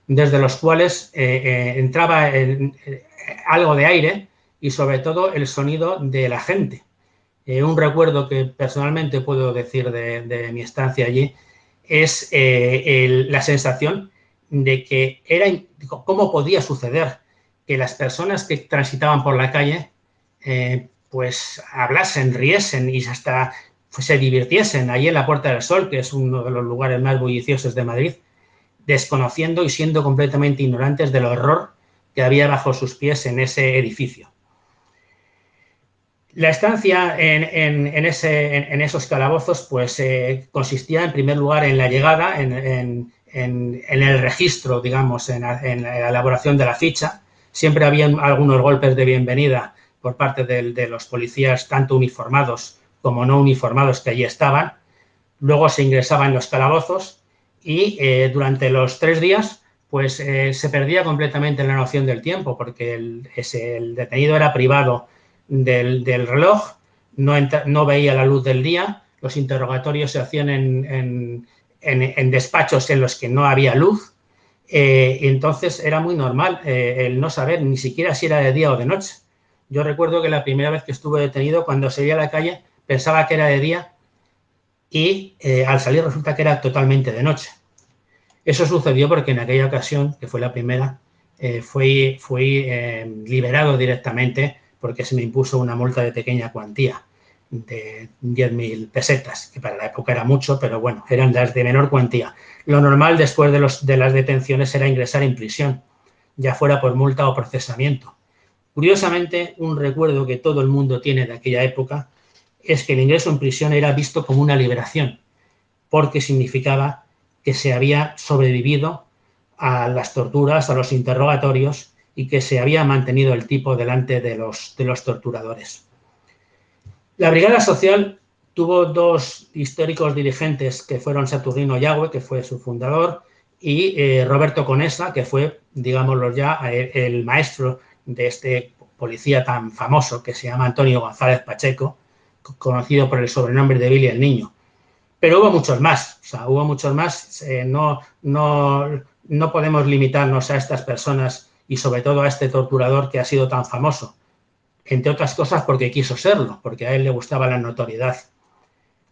desde los cuales entraba algo de aire y sobre todo el sonido de la gente. Un recuerdo que personalmente puedo decir de mi estancia allí es la sensación de que cómo podía suceder que las personas que transitaban por la calle pues hablasen, riesen y hasta se divirtiesen allí en la Puerta del Sol, que es uno de los lugares más bulliciosos de Madrid, desconociendo y siendo completamente ignorantes del horror que había bajo sus pies en ese edificio. La estancia en esos calabozos pues consistía en primer lugar en la llegada, en el registro, digamos, en la elaboración de la ficha. Siempre había algunos golpes de bienvenida por parte de los policías, tanto uniformados como no uniformados que allí estaban. Luego se ingresaba en los calabozos y durante los 3 días pues se perdía completamente la noción del tiempo, porque el detenido era privado del reloj, no veía la luz del día, los interrogatorios se hacían en despachos en los que no había luz, y entonces era muy normal el no saber ni siquiera si era de día o de noche. Yo recuerdo que la primera vez que estuve detenido, cuando salía a la calle, pensaba que era de día y al salir resulta que era totalmente de noche. Eso sucedió porque en aquella ocasión, que fue la primera, fui liberado directamente porque se me impuso una multa de pequeña cuantía de 10.000 pesetas, que para la época era mucho, pero bueno, eran las de menor cuantía. Lo normal después de las detenciones era ingresar en prisión, ya fuera por multa o procesamiento. Curiosamente, un recuerdo que todo el mundo tiene de aquella época es que el ingreso en prisión era visto como una liberación, porque significaba que se había sobrevivido a las torturas, a los interrogatorios y que se había mantenido el tipo delante de los torturadores. La Brigada Social tuvo dos históricos dirigentes que fueron Saturnino Yagüe, que fue su fundador, y Roberto Conesa, que fue, digámoslo ya, el maestro de este policía tan famoso que se llama Antonio González Pacheco, conocido por el sobrenombre de Billy el Niño. Pero hubo muchos más, no podemos limitarnos a estas personas y sobre todo a este torturador que ha sido tan famoso, entre otras cosas porque quiso serlo, porque a él le gustaba la notoriedad.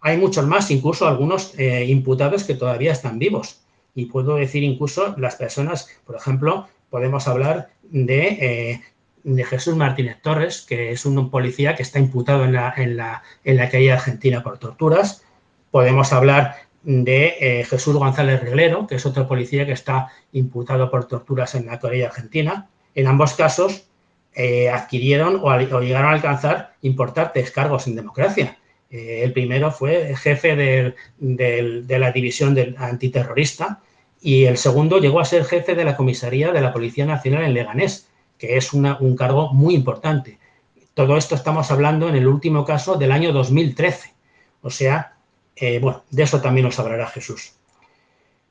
Hay muchos más, incluso algunos imputados que todavía están vivos. Y puedo decir incluso las personas, por ejemplo, podemos hablar de Jesús Martínez Torres, que es un policía que está imputado en la calle argentina por torturas. Podemos hablar de Jesús González Reglero, que es otro policía que está imputado por torturas en la calle argentina. En ambos casos adquirieron o llegaron a alcanzar importantes cargos en democracia. El primero fue jefe de la división antiterrorista y el segundo llegó a ser jefe de la comisaría de la Policía Nacional en Leganés, que es un cargo muy importante. Todo esto estamos hablando en el último caso del año 2013. O sea, bueno, de eso también nos hablará Jesús.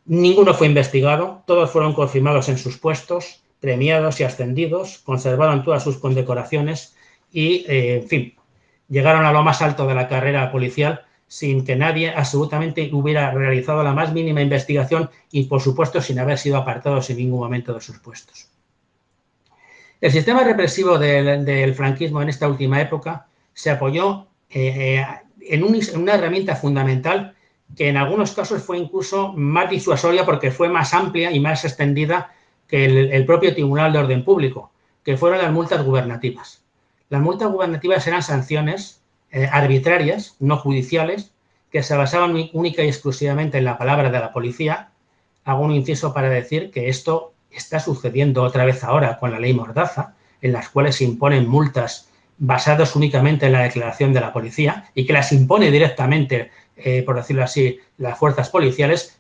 Ninguno fue investigado, todos fueron confirmados en sus puestos, premiados y ascendidos, conservaron todas sus condecoraciones y, en fin, llegaron a lo más alto de la carrera policial sin que nadie absolutamente hubiera realizado la más mínima investigación y, por supuesto, sin haber sido apartados en ningún momento de sus puestos. El sistema represivo del franquismo en esta última época se apoyó en una herramienta fundamental que en algunos casos fue incluso más disuasoria porque fue más amplia y más extendida que el propio Tribunal de Orden Público, que fueron las multas gubernativas. Las multas gubernativas eran sanciones arbitrarias, no judiciales, que se basaban única y exclusivamente en la palabra de la policía. Hago un inciso para decir que esto está sucediendo otra vez ahora con la ley Mordaza, en las cuales se imponen multas basadas únicamente en la declaración de la policía y que las impone directamente, por decirlo así, las fuerzas policiales.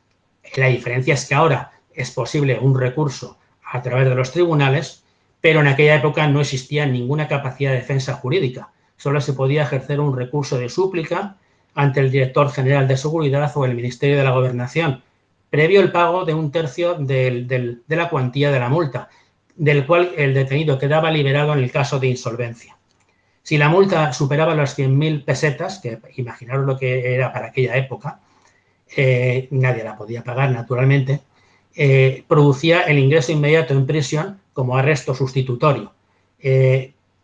La diferencia es que ahora es posible un recurso a través de los tribunales, pero en aquella época no existía ninguna capacidad de defensa jurídica. Solo se podía ejercer un recurso de súplica ante el director general de seguridad o el Ministerio de la Gobernación, previo el pago de un tercio de la cuantía de la multa, del cual el detenido quedaba liberado en el caso de insolvencia. Si la multa superaba las 100.000 pesetas, que imaginaros lo que era para aquella época, nadie la podía pagar, naturalmente, producía el ingreso inmediato en prisión como arresto sustitutorio.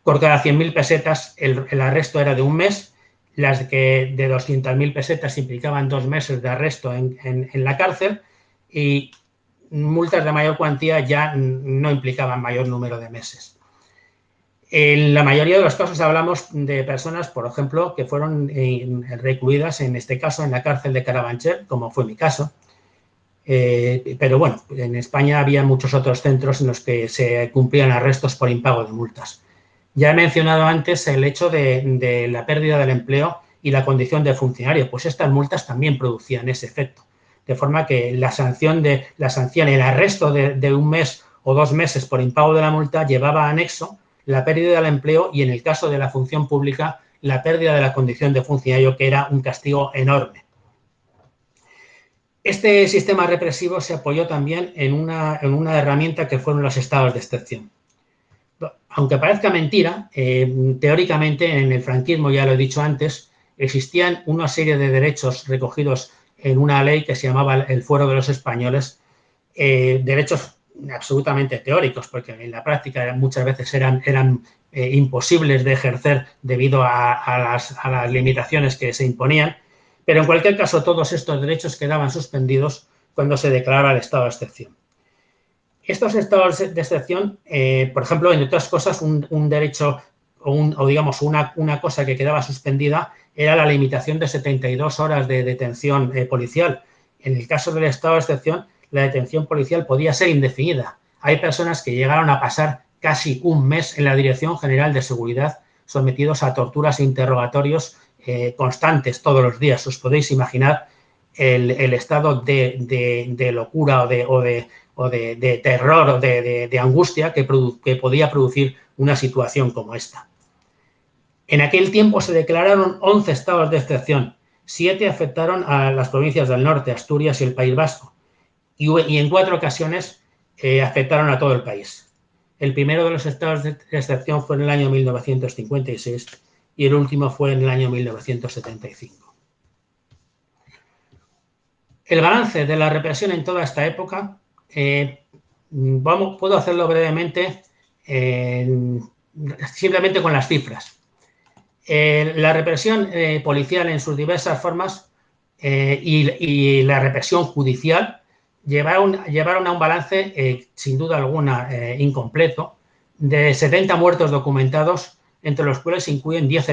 Por cada 100.000 pesetas el arresto era de un mes, las que de 200.000 pesetas implicaban 2 meses de arresto en la cárcel y multas de mayor cuantía ya no implicaban mayor número de meses. En la mayoría de los casos hablamos de personas, por ejemplo, que fueron recluidas, en este caso, en la cárcel de Carabanchel, como fue mi caso. Pero bueno, en España había muchos otros centros en los que se cumplían arrestos por impago de multas. Ya he mencionado antes el hecho de la pérdida del empleo y la condición de funcionario, pues estas multas también producían ese efecto. De forma que la sanción, el arresto de 1 mes o 2 meses por impago de la multa llevaba anexo la pérdida del empleo y, en el caso de la función pública, la pérdida de la condición de funcionario, que era un castigo enorme. Este sistema represivo se apoyó también en una herramienta que fueron los estados de excepción. Aunque parezca mentira, teóricamente en el franquismo, ya lo he dicho antes, existían una serie de derechos recogidos en una ley que se llamaba el Fuero de los Españoles, derechos absolutamente teóricos, porque en la práctica muchas veces eran imposibles de ejercer debido a las limitaciones que se imponían, pero en cualquier caso todos estos derechos quedaban suspendidos cuando se declaraba el estado de excepción. Estos estados de excepción, por ejemplo, entre otras cosas, un derecho o digamos una cosa que quedaba suspendida era la limitación de 72 horas de detención policial. En el caso del estado de excepción, la detención policial podía ser indefinida. Hay personas que llegaron a pasar casi un mes en la Dirección General de Seguridad sometidos a torturas e interrogatorios constantes todos los días. Os podéis imaginar el estado de locura o de terror o de angustia que podía producir una situación como esta. En aquel tiempo se declararon 11 estados de excepción. 7 afectaron a las provincias del norte, Asturias y el País Vasco. Y en 4 ocasiones afectaron a todo el país. El primero de los estados de excepción fue en el año 1956 y el último fue en el año 1975. El balance de la represión en toda esta época, puedo hacerlo brevemente, simplemente con las cifras. La represión policial en sus diversas formas y la represión judicial llevaron a un balance, sin duda alguna, incompleto, de 70 muertos documentados, entre los cuales se incluyen 10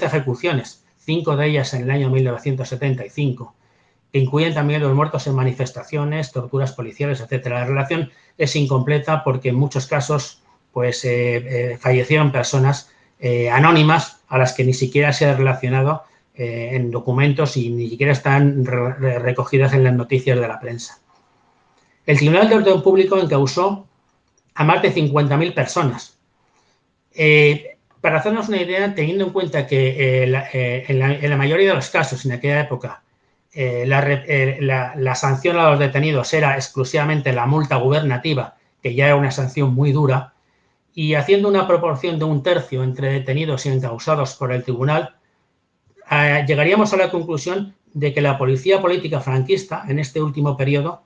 ejecuciones, 5 de ellas en el año 1975, que incluyen también los muertos en manifestaciones, torturas policiales, etc. La relación es incompleta porque en muchos casos pues, fallecieron personas anónimas a las que ni siquiera se ha relacionado en documentos y ni siquiera están recogidas en las noticias de la prensa. El Tribunal de Orden Público encausó a más de 50.000 personas. Para hacernos una idea, teniendo en cuenta que en la mayoría de los casos en aquella época la sanción a los detenidos era exclusivamente la multa gubernativa, que ya era una sanción muy dura, y haciendo una proporción de 1/3 entre detenidos y encausados por el tribunal, llegaríamos a la conclusión de que la policía política franquista en este último periodo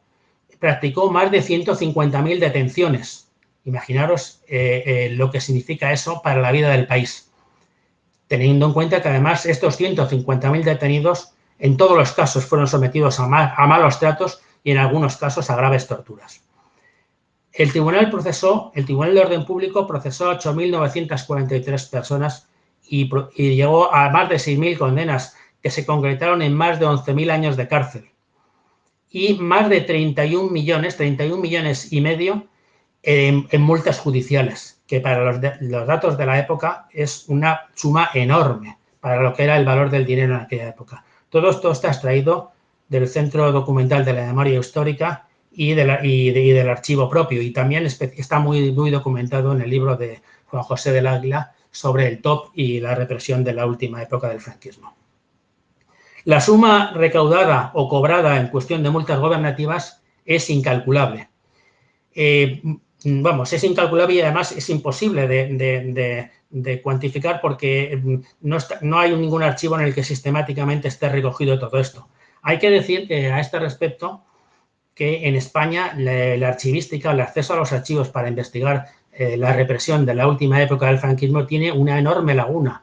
practicó más de 150.000 detenciones. Imaginaros lo que significa eso para la vida del país, teniendo en cuenta que además estos 150.000 detenidos en todos los casos fueron sometidos a malos tratos y en algunos casos a graves torturas. El Tribunal de Orden Público procesó a 8.943 personas y llegó a más de 6.000 condenas que se concretaron en más de 11.000 años de cárcel y más de 31 millones y medio en multas judiciales, que para los datos de la época es una suma enorme para lo que era el valor del dinero en aquella época. Todo esto está extraído del Centro Documental de la Memoria Histórica y del archivo propio, y también está muy documentado en el libro de Juan José del Águila sobre el TOP y la represión de la última época del franquismo. La suma recaudada o cobrada en cuestión de multas gubernativas es incalculable. Es incalculable y además es imposible de cuantificar porque no hay ningún archivo en el que sistemáticamente esté recogido todo esto. Hay que decir que a este respecto que en España la archivística, el acceso a los archivos para investigar la represión de la última época del franquismo tiene una enorme laguna.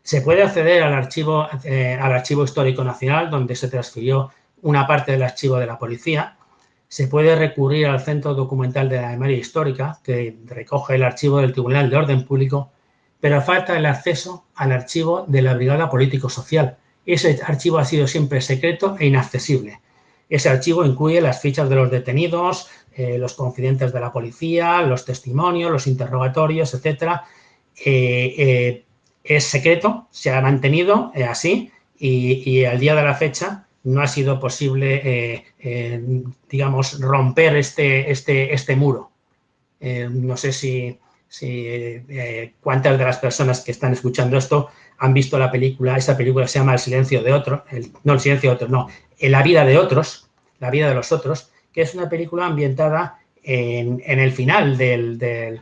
Se puede acceder al archivo histórico nacional, donde se transfirió una parte del archivo de la policía. Se puede recurrir al Centro Documental de la Memoria Histórica, que recoge el archivo del Tribunal de Orden Público, pero falta el acceso al archivo de la Brigada Político-Social. Ese archivo ha sido siempre secreto e inaccesible. Ese archivo incluye las fichas de los detenidos, los confidentes de la policía, los testimonios, los interrogatorios, etc. Es secreto, se ha mantenido así y al día de la fecha no ha sido posible, digamos, romper este muro. No sé si cuántas de las personas que están escuchando esto han visto la película. Esa película se llama El silencio de otro, La vida de otros, La vida de los otros, que es una película ambientada en el final del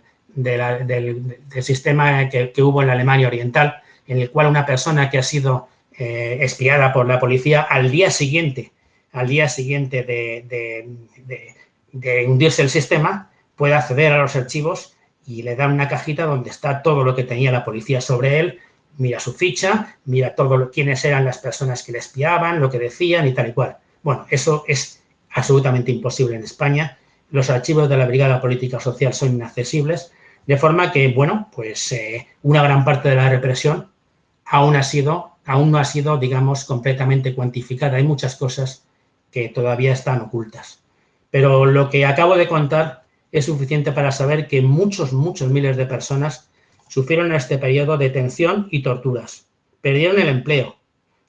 sistema que hubo en la Alemania Oriental, en el cual una persona que ha sido espiada por la policía al día siguiente de hundirse el sistema, puede acceder a los archivos y le dan una cajita donde está todo lo que tenía la policía sobre él, mira su ficha, mira quiénes eran las personas que le espiaban, lo que decían y tal y cual. Bueno, eso es absolutamente imposible en España. Los archivos de la Brigada Política Social son inaccesibles, de forma que, bueno, pues una gran parte de la represión aún no ha sido, digamos, completamente cuantificada. Hay muchas cosas que todavía están ocultas. Pero lo que acabo de contar es suficiente para saber que muchos miles de personas sufrieron en este periodo de detención y torturas. Perdieron el empleo,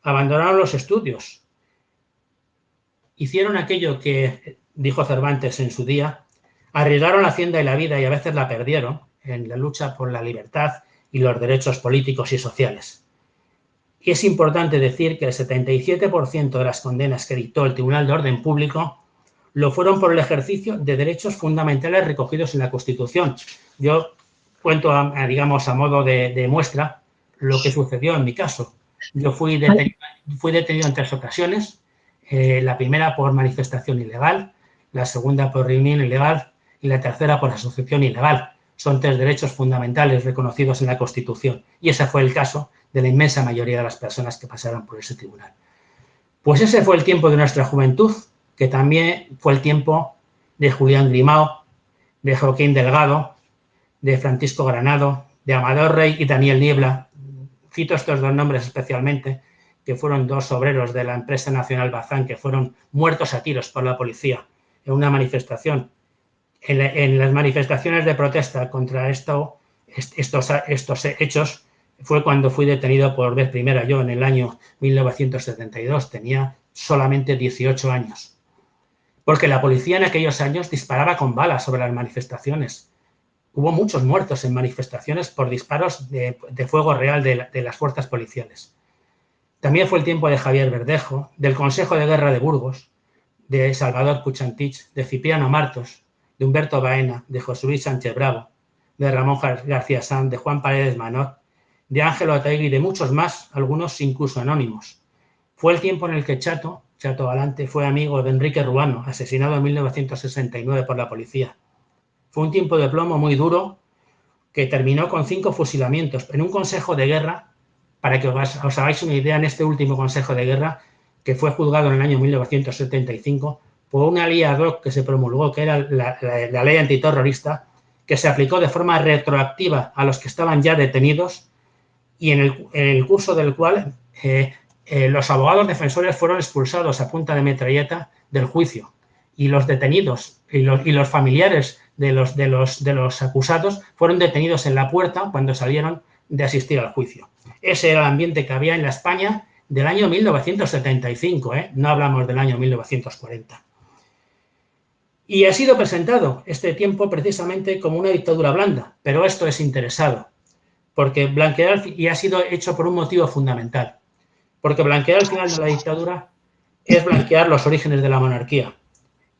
abandonaron los estudios, hicieron aquello que dijo Cervantes en su día, arriesgaron la hacienda y la vida y a veces la perdieron en la lucha por la libertad y los derechos políticos y sociales. Y es importante decir que el 77% de las condenas que dictó el Tribunal de Orden Público lo fueron por el ejercicio de derechos fundamentales recogidos en la Constitución. Yo cuento, digamos, a modo de muestra lo que sucedió en mi caso. Yo fui detenido en 3 ocasiones, la primera por manifestación ilegal, la segunda por reunión ilegal y la tercera por asociación ilegal. Son 3 derechos fundamentales reconocidos en la Constitución y ese fue el caso de la inmensa mayoría de las personas que pasaron por ese tribunal. Pues ese fue el tiempo de nuestra juventud, que también fue el tiempo de Julián Grimao, de Joaquín Delgado, de Francisco Granado, de Amador Rey y Daniel Niebla. Cito estos 2 nombres especialmente, que fueron 2 obreros de la empresa nacional Bazán que fueron muertos a tiros por la policía en una manifestación. En las manifestaciones de protesta contra estos hechos fue cuando fui detenido por vez primera yo en el año 1972. Tenía solamente 18 años. Porque la policía en aquellos años disparaba con balas sobre las manifestaciones. Hubo muchos muertos en manifestaciones por disparos de fuego real de las fuerzas policiales. También fue el tiempo de Javier Verdejo, del Consejo de Guerra de Burgos, de Salvador Puchantich, de Cipriano Martos, de Humberto Baena, de José Luis Sánchez Bravo, de Ramón García Sanz, de Juan Paredes Manot, de Ángelo Otaegui y de muchos más, algunos incluso anónimos. Fue el tiempo en el que Chato Galante fue amigo de Enrique Ruano, asesinado en 1969 por la policía. Fue un tiempo de plomo muy duro que terminó con 5 fusilamientos en un consejo de guerra, para que os hagáis una idea, en este último consejo de guerra, que fue juzgado en el año 1975 por una ley ad hoc que se promulgó, que era la ley antiterrorista, que se aplicó de forma retroactiva a los que estaban ya detenidos y en el curso del cual los abogados defensores fueron expulsados a punta de metralleta del juicio y los detenidos y los familiares de los acusados fueron detenidos en la puerta cuando salieron de asistir al juicio. Ese era el ambiente que había en la España del año 1975, no hablamos del año 1940. Y ha sido presentado este tiempo precisamente como una dictadura blanda, pero esto es interesado, porque blanquear, y ha sido hecho por un motivo fundamental, porque blanquear al final de la dictadura es blanquear los orígenes de la monarquía,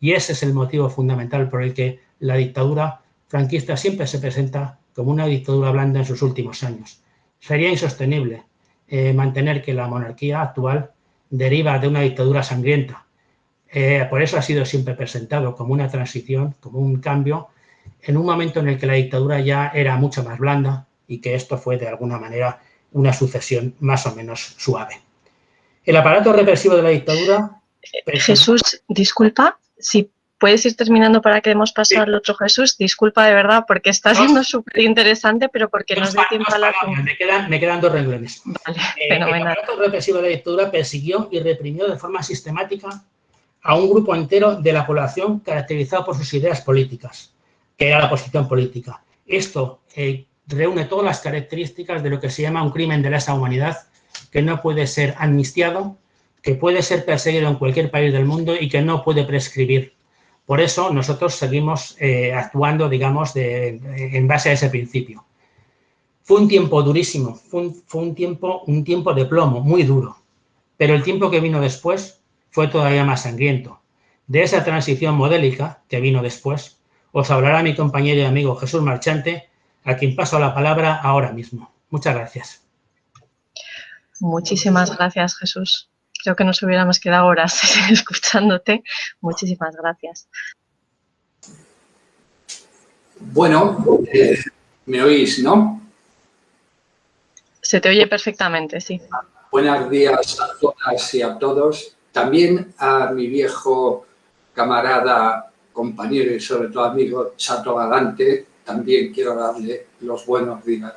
y ese es el motivo fundamental por el que la dictadura franquista siempre se presenta como una dictadura blanda en sus últimos años. Sería insostenible mantener que la monarquía actual deriva de una dictadura sangrienta. Por eso ha sido siempre presentado como una transición, como un cambio, en un momento en el que la dictadura ya era mucho más blanda y que esto fue de alguna manera una sucesión más o menos suave. El aparato represivo de la dictadura... Jesús, disculpa, si puedes ir terminando para que demos paso al otro Jesús, disculpa de verdad, porque está siendo súper interesante, pero porque nos dé tiempo a la... Me quedan 2 renglones. Vale, fenomenal. El aparato represivo de la dictadura persiguió y reprimió de forma sistemática a un grupo entero de la población caracterizado por sus ideas políticas, que era la posición política. Esto reúne todas las características de lo que se llama un crimen de lesa humanidad, que no puede ser amnistiado, que puede ser perseguido en cualquier país del mundo y que no puede prescribir. Por eso nosotros seguimos actuando, digamos, en base a ese principio. Fue un tiempo durísimo, fue un tiempo de plomo, muy duro, pero el tiempo que vino después fue todavía más sangriento. De esa transición modélica que vino después, os hablará mi compañero y amigo Jesús Marchante, a quien paso la palabra ahora mismo. Muchas gracias. Muchísimas gracias, Jesús. Creo que nos hubiéramos quedado horas escuchándote. Muchísimas gracias. Bueno, ¿me oís, no? Se te oye perfectamente, sí. Buenos días a todas y a todos. También a mi viejo camarada, compañero y sobre todo amigo Chato Galante, también quiero darle los buenos días.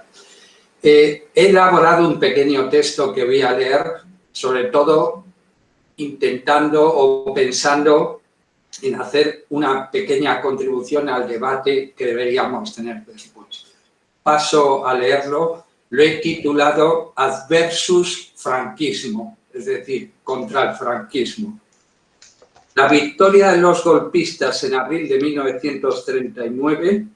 He elaborado un pequeño texto que voy a leer, sobre todo intentando o pensando en hacer una pequeña contribución al debate que deberíamos tener después. Paso a leerlo. Lo he titulado Adversus Franquismo, es decir, contra el franquismo. La victoria de los golpistas en abril de 1939,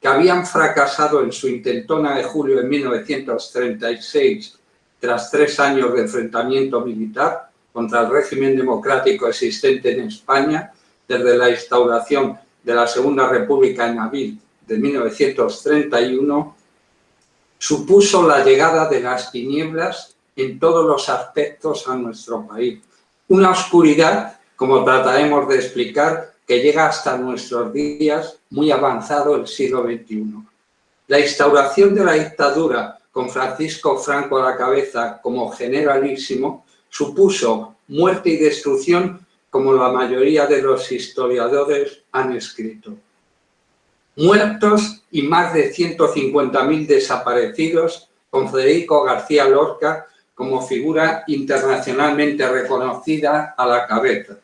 que habían fracasado en su intentona de julio de 1936 tras 3 años de enfrentamiento militar contra el régimen democrático existente en España desde la instauración de la Segunda República en abril de 1931, supuso la llegada de las tinieblas en todos los aspectos a nuestro país. Una oscuridad, como trataremos de explicar, que llega hasta nuestros días, muy avanzado el siglo XXI. La instauración de la dictadura, con Francisco Franco a la cabeza como generalísimo, supuso muerte y destrucción, como la mayoría de los historiadores han escrito. Muertos y más de 150.000 desaparecidos, con Federico García Lorca como figura internacionalmente reconocida a la cabeza,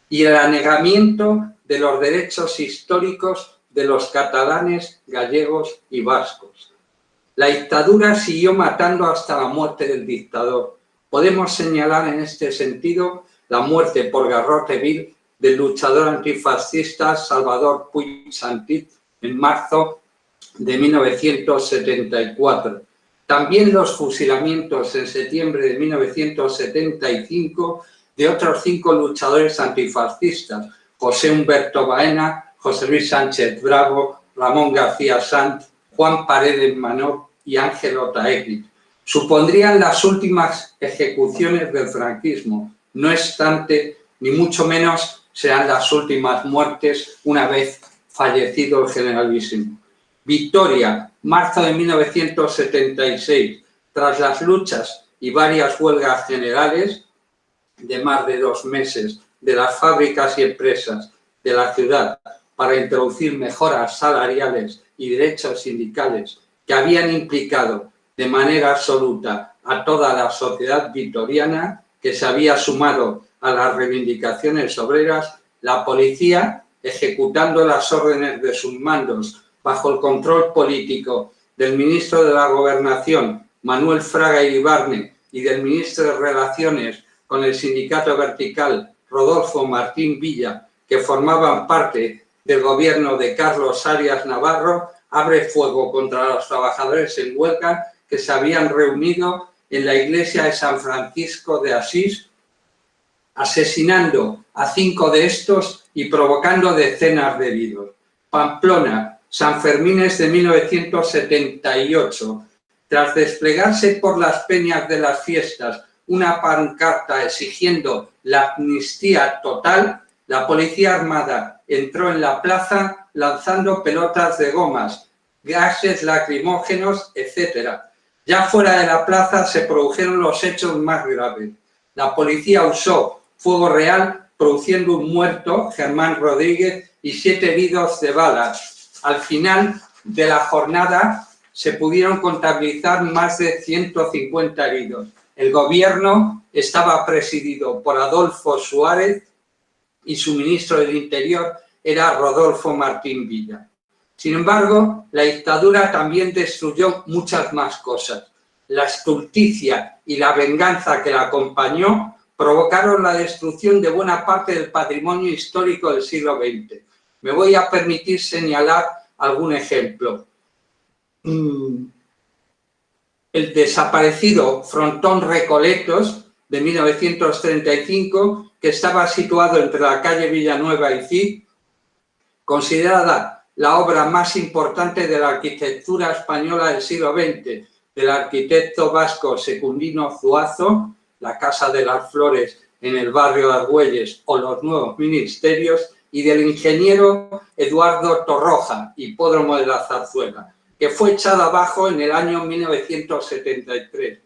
y el anegamiento de los derechos históricos de los catalanes, gallegos y vascos. La dictadura siguió matando hasta la muerte del dictador. Podemos señalar en este sentido la muerte por garrote vil del luchador antifascista Salvador Puig Santit en marzo de 1974. También los fusilamientos en septiembre de 1975 de otros 5 luchadores antifascistas, José Humberto Baena, José Luis Sánchez Bravo, Ramón García Sanz, Juan Paredes Manó y Ángel Otaegui. Supondrían las últimas ejecuciones del franquismo. No obstante, ni mucho menos serán las últimas muertes una vez fallecido el generalísimo. Victoria, marzo de 1976. Tras las luchas y varias huelgas generales de más de 2 meses de las fábricas y empresas de la ciudad para introducir mejoras salariales y derechos sindicales que habían implicado de manera absoluta a toda la sociedad vitoriana, que se había sumado a las reivindicaciones obreras, la policía, ejecutando las órdenes de sus mandos bajo el control político del ministro de la Gobernación, Manuel Fraga Iribarne, y del ministro de Relaciones con el sindicato vertical, Rodolfo Martín Villa, que formaban parte del gobierno de Carlos Arias Navarro, abre fuego contra los trabajadores en huelga que se habían reunido en la iglesia de San Francisco de Asís, asesinando a 5 de estos y provocando decenas de heridos. Pamplona, Sanfermines de 1978. Tras desplegarse por las peñas de las fiestas una pancarta exigiendo la amnistía total, la policía armada entró en la plaza lanzando pelotas de gomas, gases lacrimógenos, etc. Ya fuera de la plaza se produjeron los hechos más graves. La policía usó fuego real, produciendo un muerto, Germán Rodríguez, y 7 heridos de balas. Al final de la jornada se pudieron contabilizar más de 150 heridos. El gobierno estaba presidido por Adolfo Suárez y su ministro del Interior era Rodolfo Martín Villa. Sin embargo, la dictadura también destruyó muchas más cosas. La estulticia y la venganza que la acompañó provocaron la destrucción de buena parte del patrimonio histórico del siglo XX. Me voy a permitir señalar algún ejemplo. El desaparecido frontón Recoletos, de 1935, que estaba situado entre la calle Villanueva y Cid, considerada la obra más importante de la arquitectura española del siglo XX, del arquitecto vasco Secundino Zuazo, la Casa de las Flores en el barrio de Argüelles o los nuevos ministerios, y del ingeniero Eduardo Torroja, Hipódromo de la Zarzuela, que fue echada abajo en el año 1973,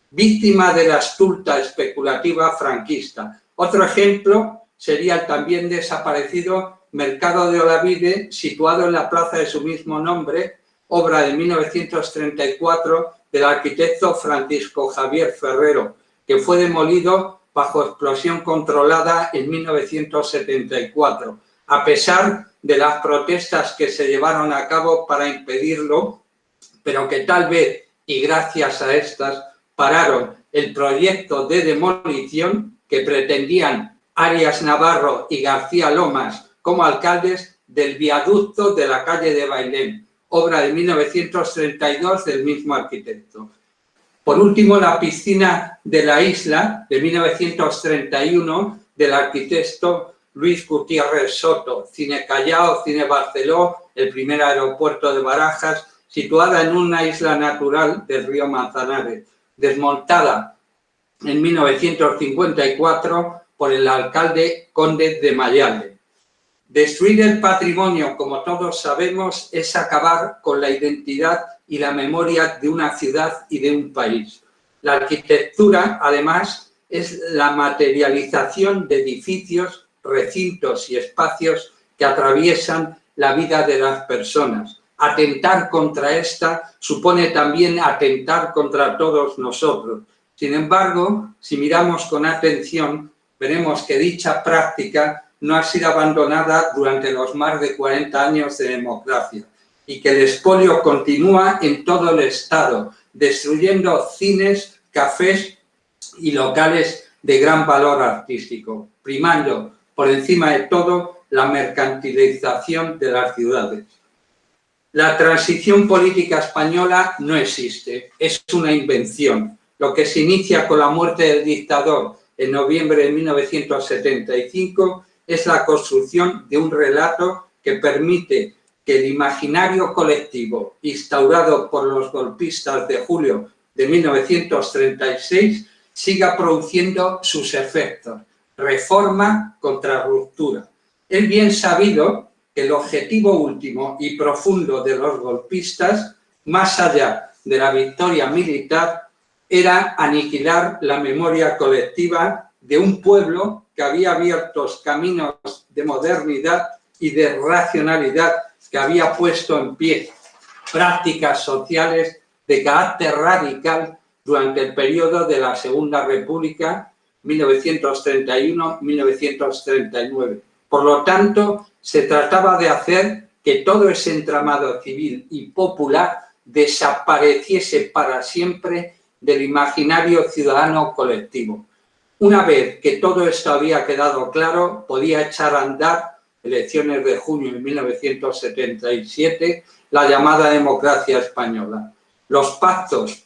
víctima de la estulta especulativa franquista. Otro ejemplo sería el también desaparecido Mercado de Olavide, situado en la plaza de su mismo nombre, obra de 1934 del arquitecto Francisco Javier Ferrero, que fue demolido bajo explosión controlada en 1974, a pesar de las protestas que se llevaron a cabo para impedirlo, pero que tal vez, y gracias a estas, pararon el proyecto de demolición que pretendían Arias Navarro y García Lomas como alcaldes del viaducto de la calle de Bailén, obra de 1932 del mismo arquitecto. Por último, la piscina de la isla, de 1931, del arquitecto Luis Gutiérrez Soto, Cine Callao, Cine Barceló, el primer aeropuerto de Barajas, situada en una isla natural del río Manzanares, desmontada en 1954 por el alcalde Conde de Mayalde. Destruir el patrimonio, como todos sabemos, es acabar con la identidad y la memoria de una ciudad y de un país. La arquitectura, además, es la materialización de edificios, recintos y espacios que atraviesan la vida de las personas. Atentar contra esta supone también atentar contra todos nosotros. Sin embargo, si miramos con atención, veremos que dicha práctica no ha sido abandonada durante los más de 40 años de democracia y que el expolio continúa en todo el Estado, destruyendo cines, cafés y locales de gran valor artístico, primando por encima de todo la mercantilización de las ciudades. La transición política española no existe, es una invención. Lo que se inicia con la muerte del dictador en noviembre de 1975 es la construcción de un relato que permite que el imaginario colectivo instaurado por los golpistas de julio de 1936 siga produciendo sus efectos. Reforma contra ruptura. Es bien sabido que el objetivo último y profundo de los golpistas, más allá de la victoria militar, era aniquilar la memoria colectiva de un pueblo que había abierto caminos de modernidad y de racionalidad, que había puesto en pie prácticas sociales de carácter radical durante el periodo de la Segunda República, 1931-1939. Por lo tanto, se trataba de hacer que todo ese entramado civil y popular desapareciese para siempre del imaginario ciudadano colectivo. Una vez que todo esto había quedado claro, podía echar a andar, elecciones de junio de 1977, la llamada democracia española. Los pactos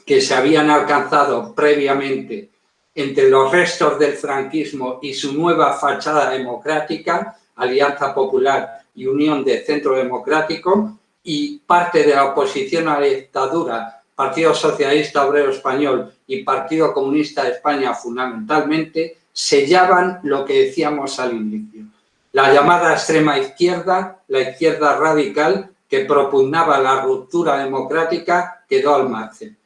que se habían alcanzado previamente entre los restos del franquismo y su nueva fachada democrática, Alianza Popular y Unión de Centro Democrático, y parte de la oposición a la dictadura, Partido Socialista Obrero Español y Partido Comunista de España fundamentalmente, sellaban lo que decíamos al inicio. La llamada extrema izquierda, la izquierda radical, que propugnaba la ruptura democrática, quedó al margen.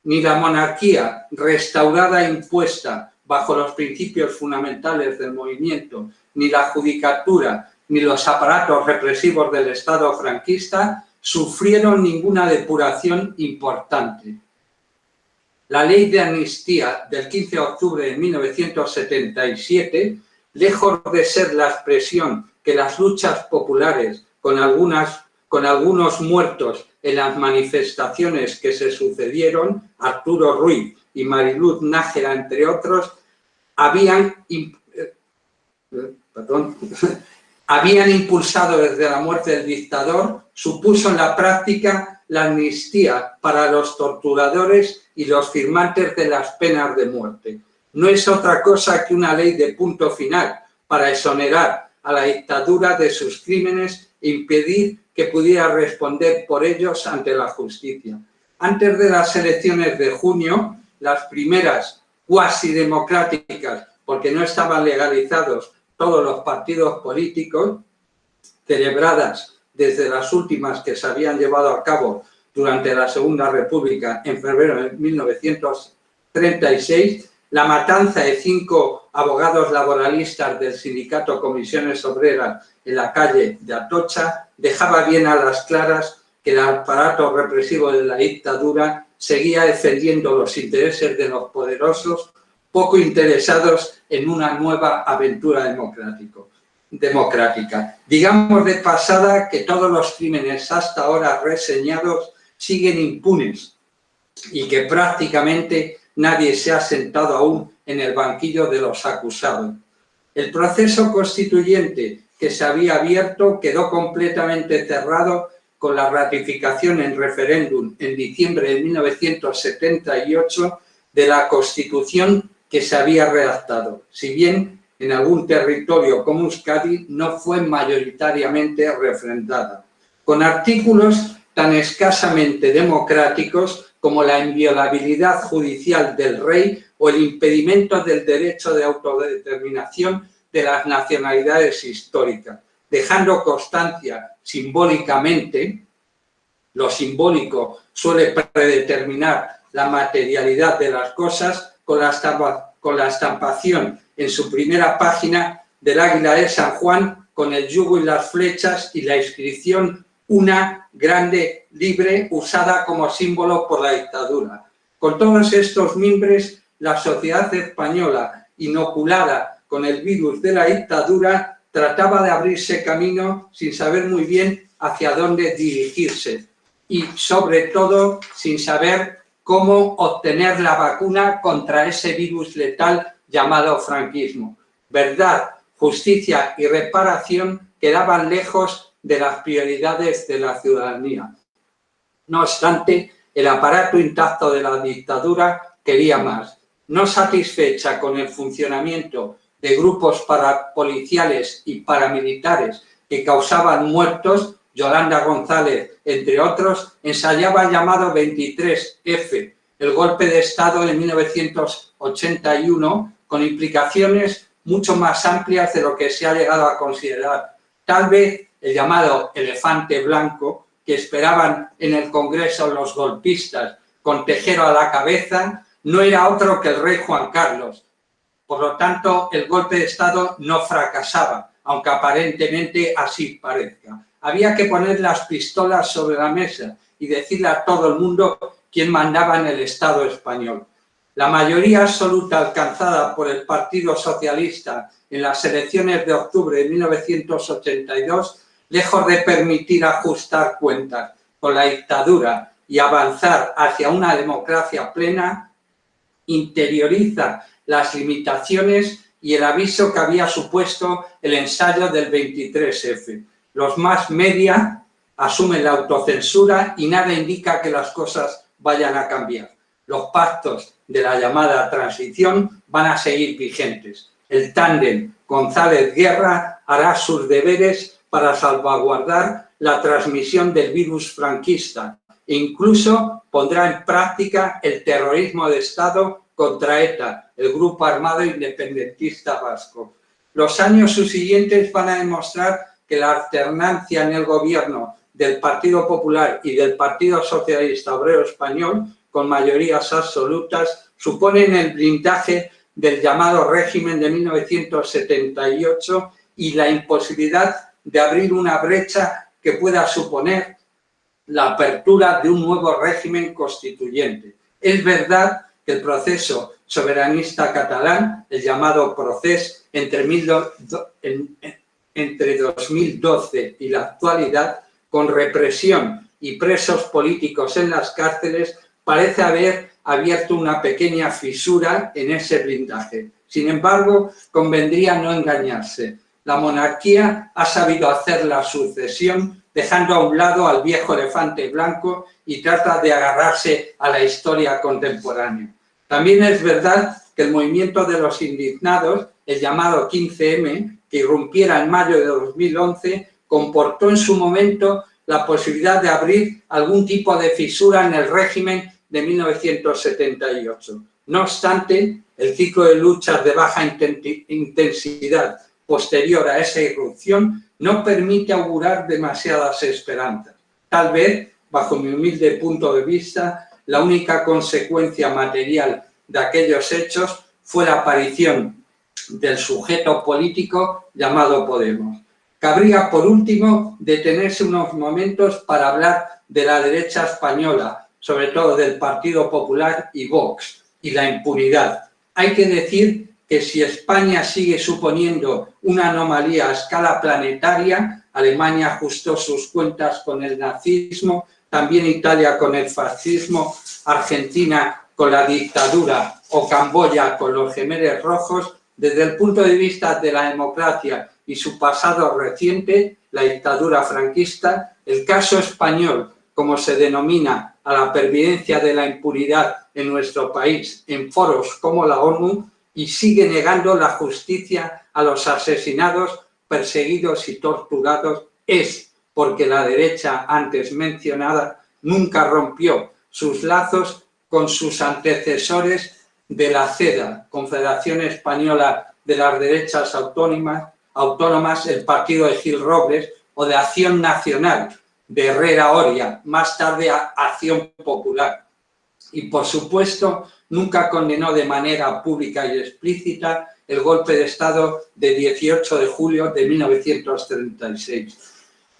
Ni la monarquía restaurada e impuesta bajo los principios fundamentales del movimiento, ni la judicatura, ni los aparatos represivos del Estado franquista sufrieron ninguna depuración importante. La ley de amnistía del 15 de octubre de 1977, lejos de ser la expresión que las luchas populares, con algunos muertos en las manifestaciones que se sucedieron, Arturo Ruiz y Mariluz Nájera, entre otros, habían impulsado desde la muerte del dictador, supuso en la práctica la amnistía para los torturadores y los firmantes de las penas de muerte. no es otra cosa que una ley de punto final para exonerar a la dictadura de sus crímenes e impedir que pudiera responder por ellos ante la justicia. Antes de las elecciones de junio, las primeras cuasi democráticas, porque no estaban legalizados todos los partidos políticos, celebradas desde las últimas que se habían llevado a cabo durante la Segunda República en febrero de 1936, la matanza de 5 abogados laboralistas del sindicato Comisiones Obreras en la calle de Atocha dejaba bien a las claras que el aparato represivo de la dictadura seguía defendiendo los intereses de los poderosos, poco interesados en una nueva aventura democrática. Digamos de pasada que todos los crímenes hasta ahora reseñados siguen impunes y que prácticamente nadie se ha sentado aún en el banquillo de los acusados. El proceso constituyente que se había abierto quedó completamente cerrado con la ratificación en referéndum en diciembre de 1978 de la Constitución que se había redactado, si bien en algún territorio como Euskadi no fue mayoritariamente refrendada, con artículos tan escasamente democráticos como la inviolabilidad judicial del rey o el impedimento del derecho de autodeterminación de las nacionalidades históricas, dejando constancia simbólicamente, lo simbólico suele predeterminar la materialidad de las cosas, con la estampación en su primera página del águila de San Juan con el yugo y las flechas y la inscripción "Una grande libre", usada como símbolo por la dictadura. Con todos estos mimbres, la sociedad española, inoculada con el virus de la dictadura, trataba de abrirse camino sin saber muy bien hacia dónde dirigirse y, sobre todo, sin saber cómo obtener la vacuna contra ese virus letal llamado franquismo. Verdad, justicia y reparación quedaban lejos de las prioridades de la ciudadanía. No obstante, el aparato intacto de la dictadura quería más. No satisfecha con el funcionamiento de grupos parapoliciales y paramilitares que causaban muertos, Yolanda González, entre otros, ensayaba el llamado 23F, el golpe de Estado de 1981, con implicaciones mucho más amplias de lo que se ha llegado a considerar. Tal vez el llamado elefante blanco, que esperaban en el Congreso los golpistas con Tejero a la cabeza, no era otro que el rey Juan Carlos. Por lo tanto, el golpe de Estado no fracasaba, aunque aparentemente así parezca. Había que poner las pistolas sobre la mesa y decirle a todo el mundo quién mandaba en el Estado español. La mayoría absoluta alcanzada por el Partido Socialista en las elecciones de octubre de 1982, lejos de permitir ajustar cuentas con la dictadura y avanzar hacia una democracia plena, interioriza las limitaciones y el aviso que había supuesto el ensayo del 23F. Los más media asumen la autocensura y nada indica que las cosas vayan a cambiar. Los pactos de la llamada transición van a seguir vigentes. El tándem González-Guerra hará sus deberes para salvaguardar la transmisión del virus franquista e incluso pondrá en práctica el terrorismo de Estado contra ETA, el grupo armado independentista vasco. Los años subsiguientes van a demostrar que la alternancia en el gobierno del Partido Popular y del Partido Socialista Obrero Español, con mayorías absolutas, suponen el blindaje del llamado régimen de 1978 y la imposibilidad de abrir una brecha que pueda suponer la apertura de un nuevo régimen constituyente. Es verdad que el proceso soberanista catalán, el llamado Procés, entre 2012 y la actualidad, con represión y presos políticos en las cárceles, parece haber abierto una pequeña fisura en ese blindaje. Sin embargo, convendría no engañarse. La monarquía ha sabido hacer la sucesión dejando a un lado al viejo elefante blanco y trata de agarrarse a la historia contemporánea. También es verdad que el movimiento de los indignados, el llamado 15M, que irrumpiera en mayo de 2011, comportó en su momento la posibilidad de abrir algún tipo de fisura en el régimen de 1978. No obstante, el ciclo de luchas de baja intensidad posterior a esa irrupción no permite augurar demasiadas esperanzas. Tal vez, bajo mi humilde punto de vista, la única consecuencia material de aquellos hechos fue la aparición del sujeto político llamado Podemos. Cabría, por último, detenerse unos momentos para hablar de la derecha española, sobre todo del Partido Popular y Vox, y la impunidad. Hay que decir que si España sigue suponiendo una anomalía a escala planetaria, Alemania ajustó sus cuentas con el nazismo, también Italia con el fascismo, Argentina con la dictadura o Camboya con los Gemeres Rojos, desde el punto de vista de la democracia y su pasado reciente, la dictadura franquista, el caso español, como se denomina a la pervivencia de la impunidad en nuestro país en foros como la ONU, y sigue negando la justicia a los asesinados, perseguidos y torturados, es porque la derecha antes mencionada nunca rompió sus lazos con sus antecesores de la CEDA, Confederación Española de las Derechas Autónomas, el partido de Gil Robles, o de Acción Nacional, de Herrera Oria, más tarde Acción Popular. Y, por supuesto, nunca condenó de manera pública y explícita el golpe de Estado de 18 de julio de 1936.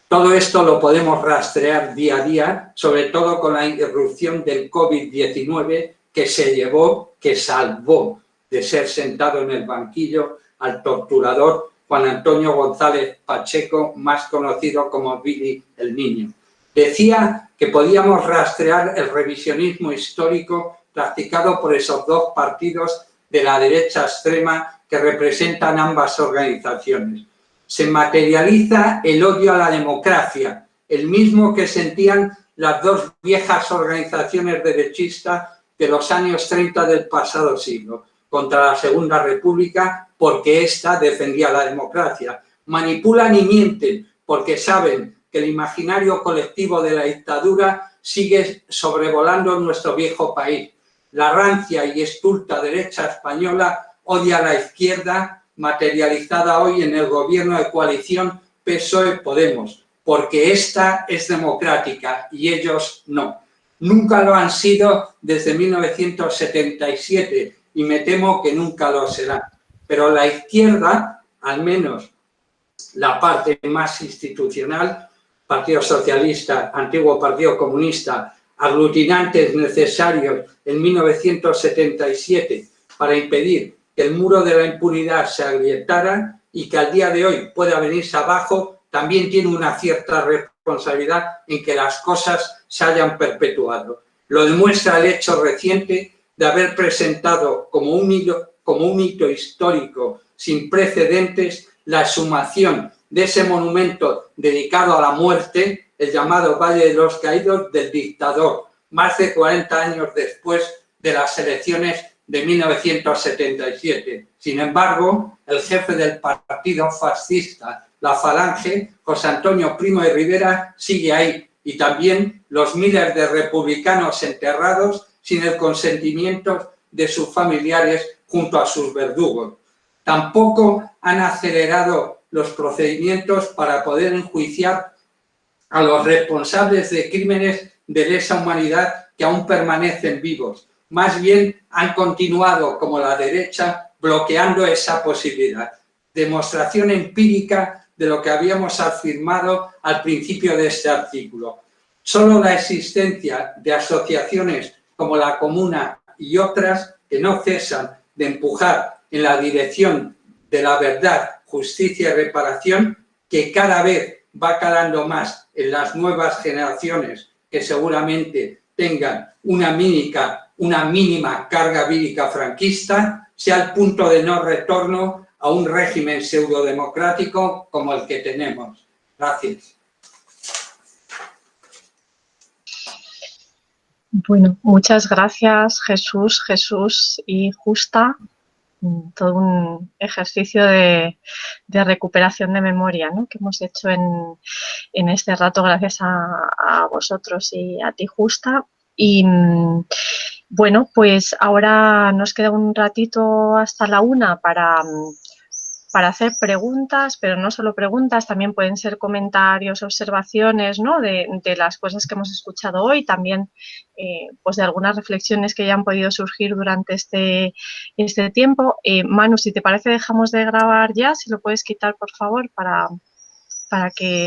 Todo esto lo podemos rastrear día a día, sobre todo con la irrupción del COVID-19 que salvó de ser sentado en el banquillo al torturador Juan Antonio González Pacheco, más conocido como Billy el Niño. Decía que podíamos rastrear el revisionismo histórico practicado por esos dos partidos de la derecha extrema que representan ambas organizaciones. Se materializa el odio a la democracia, el mismo que sentían las dos viejas organizaciones derechistas de los años 30 del pasado siglo, contra la Segunda República, porque ésta defendía la democracia. Manipulan y mienten porque saben que el imaginario colectivo de la dictadura sigue sobrevolando nuestro viejo país. La rancia y estulta derecha española odia a la izquierda, materializada hoy en el gobierno de coalición PSOE-Podemos, porque esta es democrática y ellos no. Nunca lo han sido desde 1977 y me temo que nunca lo serán. Pero la izquierda, al menos la parte más institucional, Partido Socialista, antiguo Partido Comunista, aglutinantes necesarios en 1977 para impedir que el muro de la impunidad se agrietara y que al día de hoy pueda venirse abajo, también tiene una cierta responsabilidad en que las cosas se hayan perpetuado. Lo demuestra el hecho reciente de haber presentado como un hito histórico sin precedentes la exhumación de ese monumento dedicado a la muerte, el llamado Valle de los Caídos del dictador, más de 40 años después de las elecciones de 1977. Sin embargo, el jefe del partido fascista, la Falange, José Antonio Primo de Rivera, sigue ahí, y también los miles de republicanos enterrados sin el consentimiento de sus familiares junto a sus verdugos. Tampoco han acelerado los procedimientos para poder enjuiciar a los responsables de crímenes de lesa humanidad que aún permanecen vivos. Más bien han continuado, como la derecha, bloqueando esa posibilidad. Demostración empírica de lo que habíamos afirmado al principio de este artículo. Solo la existencia de asociaciones como la Comuna y otras que no cesan de empujar en la dirección de la verdad, justicia y reparación, que cada vez va calando más en las nuevas generaciones que seguramente tengan una mínima carga vírica franquista, sea el punto de no retorno a un régimen pseudodemocrático como el que tenemos. Gracias. Bueno, muchas gracias Jesús y Justa. Todo un ejercicio de recuperación de memoria, ¿no?, que hemos hecho en este rato gracias a vosotros y a ti, Justa. Y bueno, pues ahora nos queda un ratito hasta la 1 para hacer preguntas, pero no solo preguntas, también pueden ser comentarios, observaciones, ¿no?, de las cosas que hemos escuchado hoy, también pues de algunas reflexiones que ya han podido surgir durante este tiempo. Manu, si te parece, dejamos de grabar ya, si lo puedes quitar, por favor, para que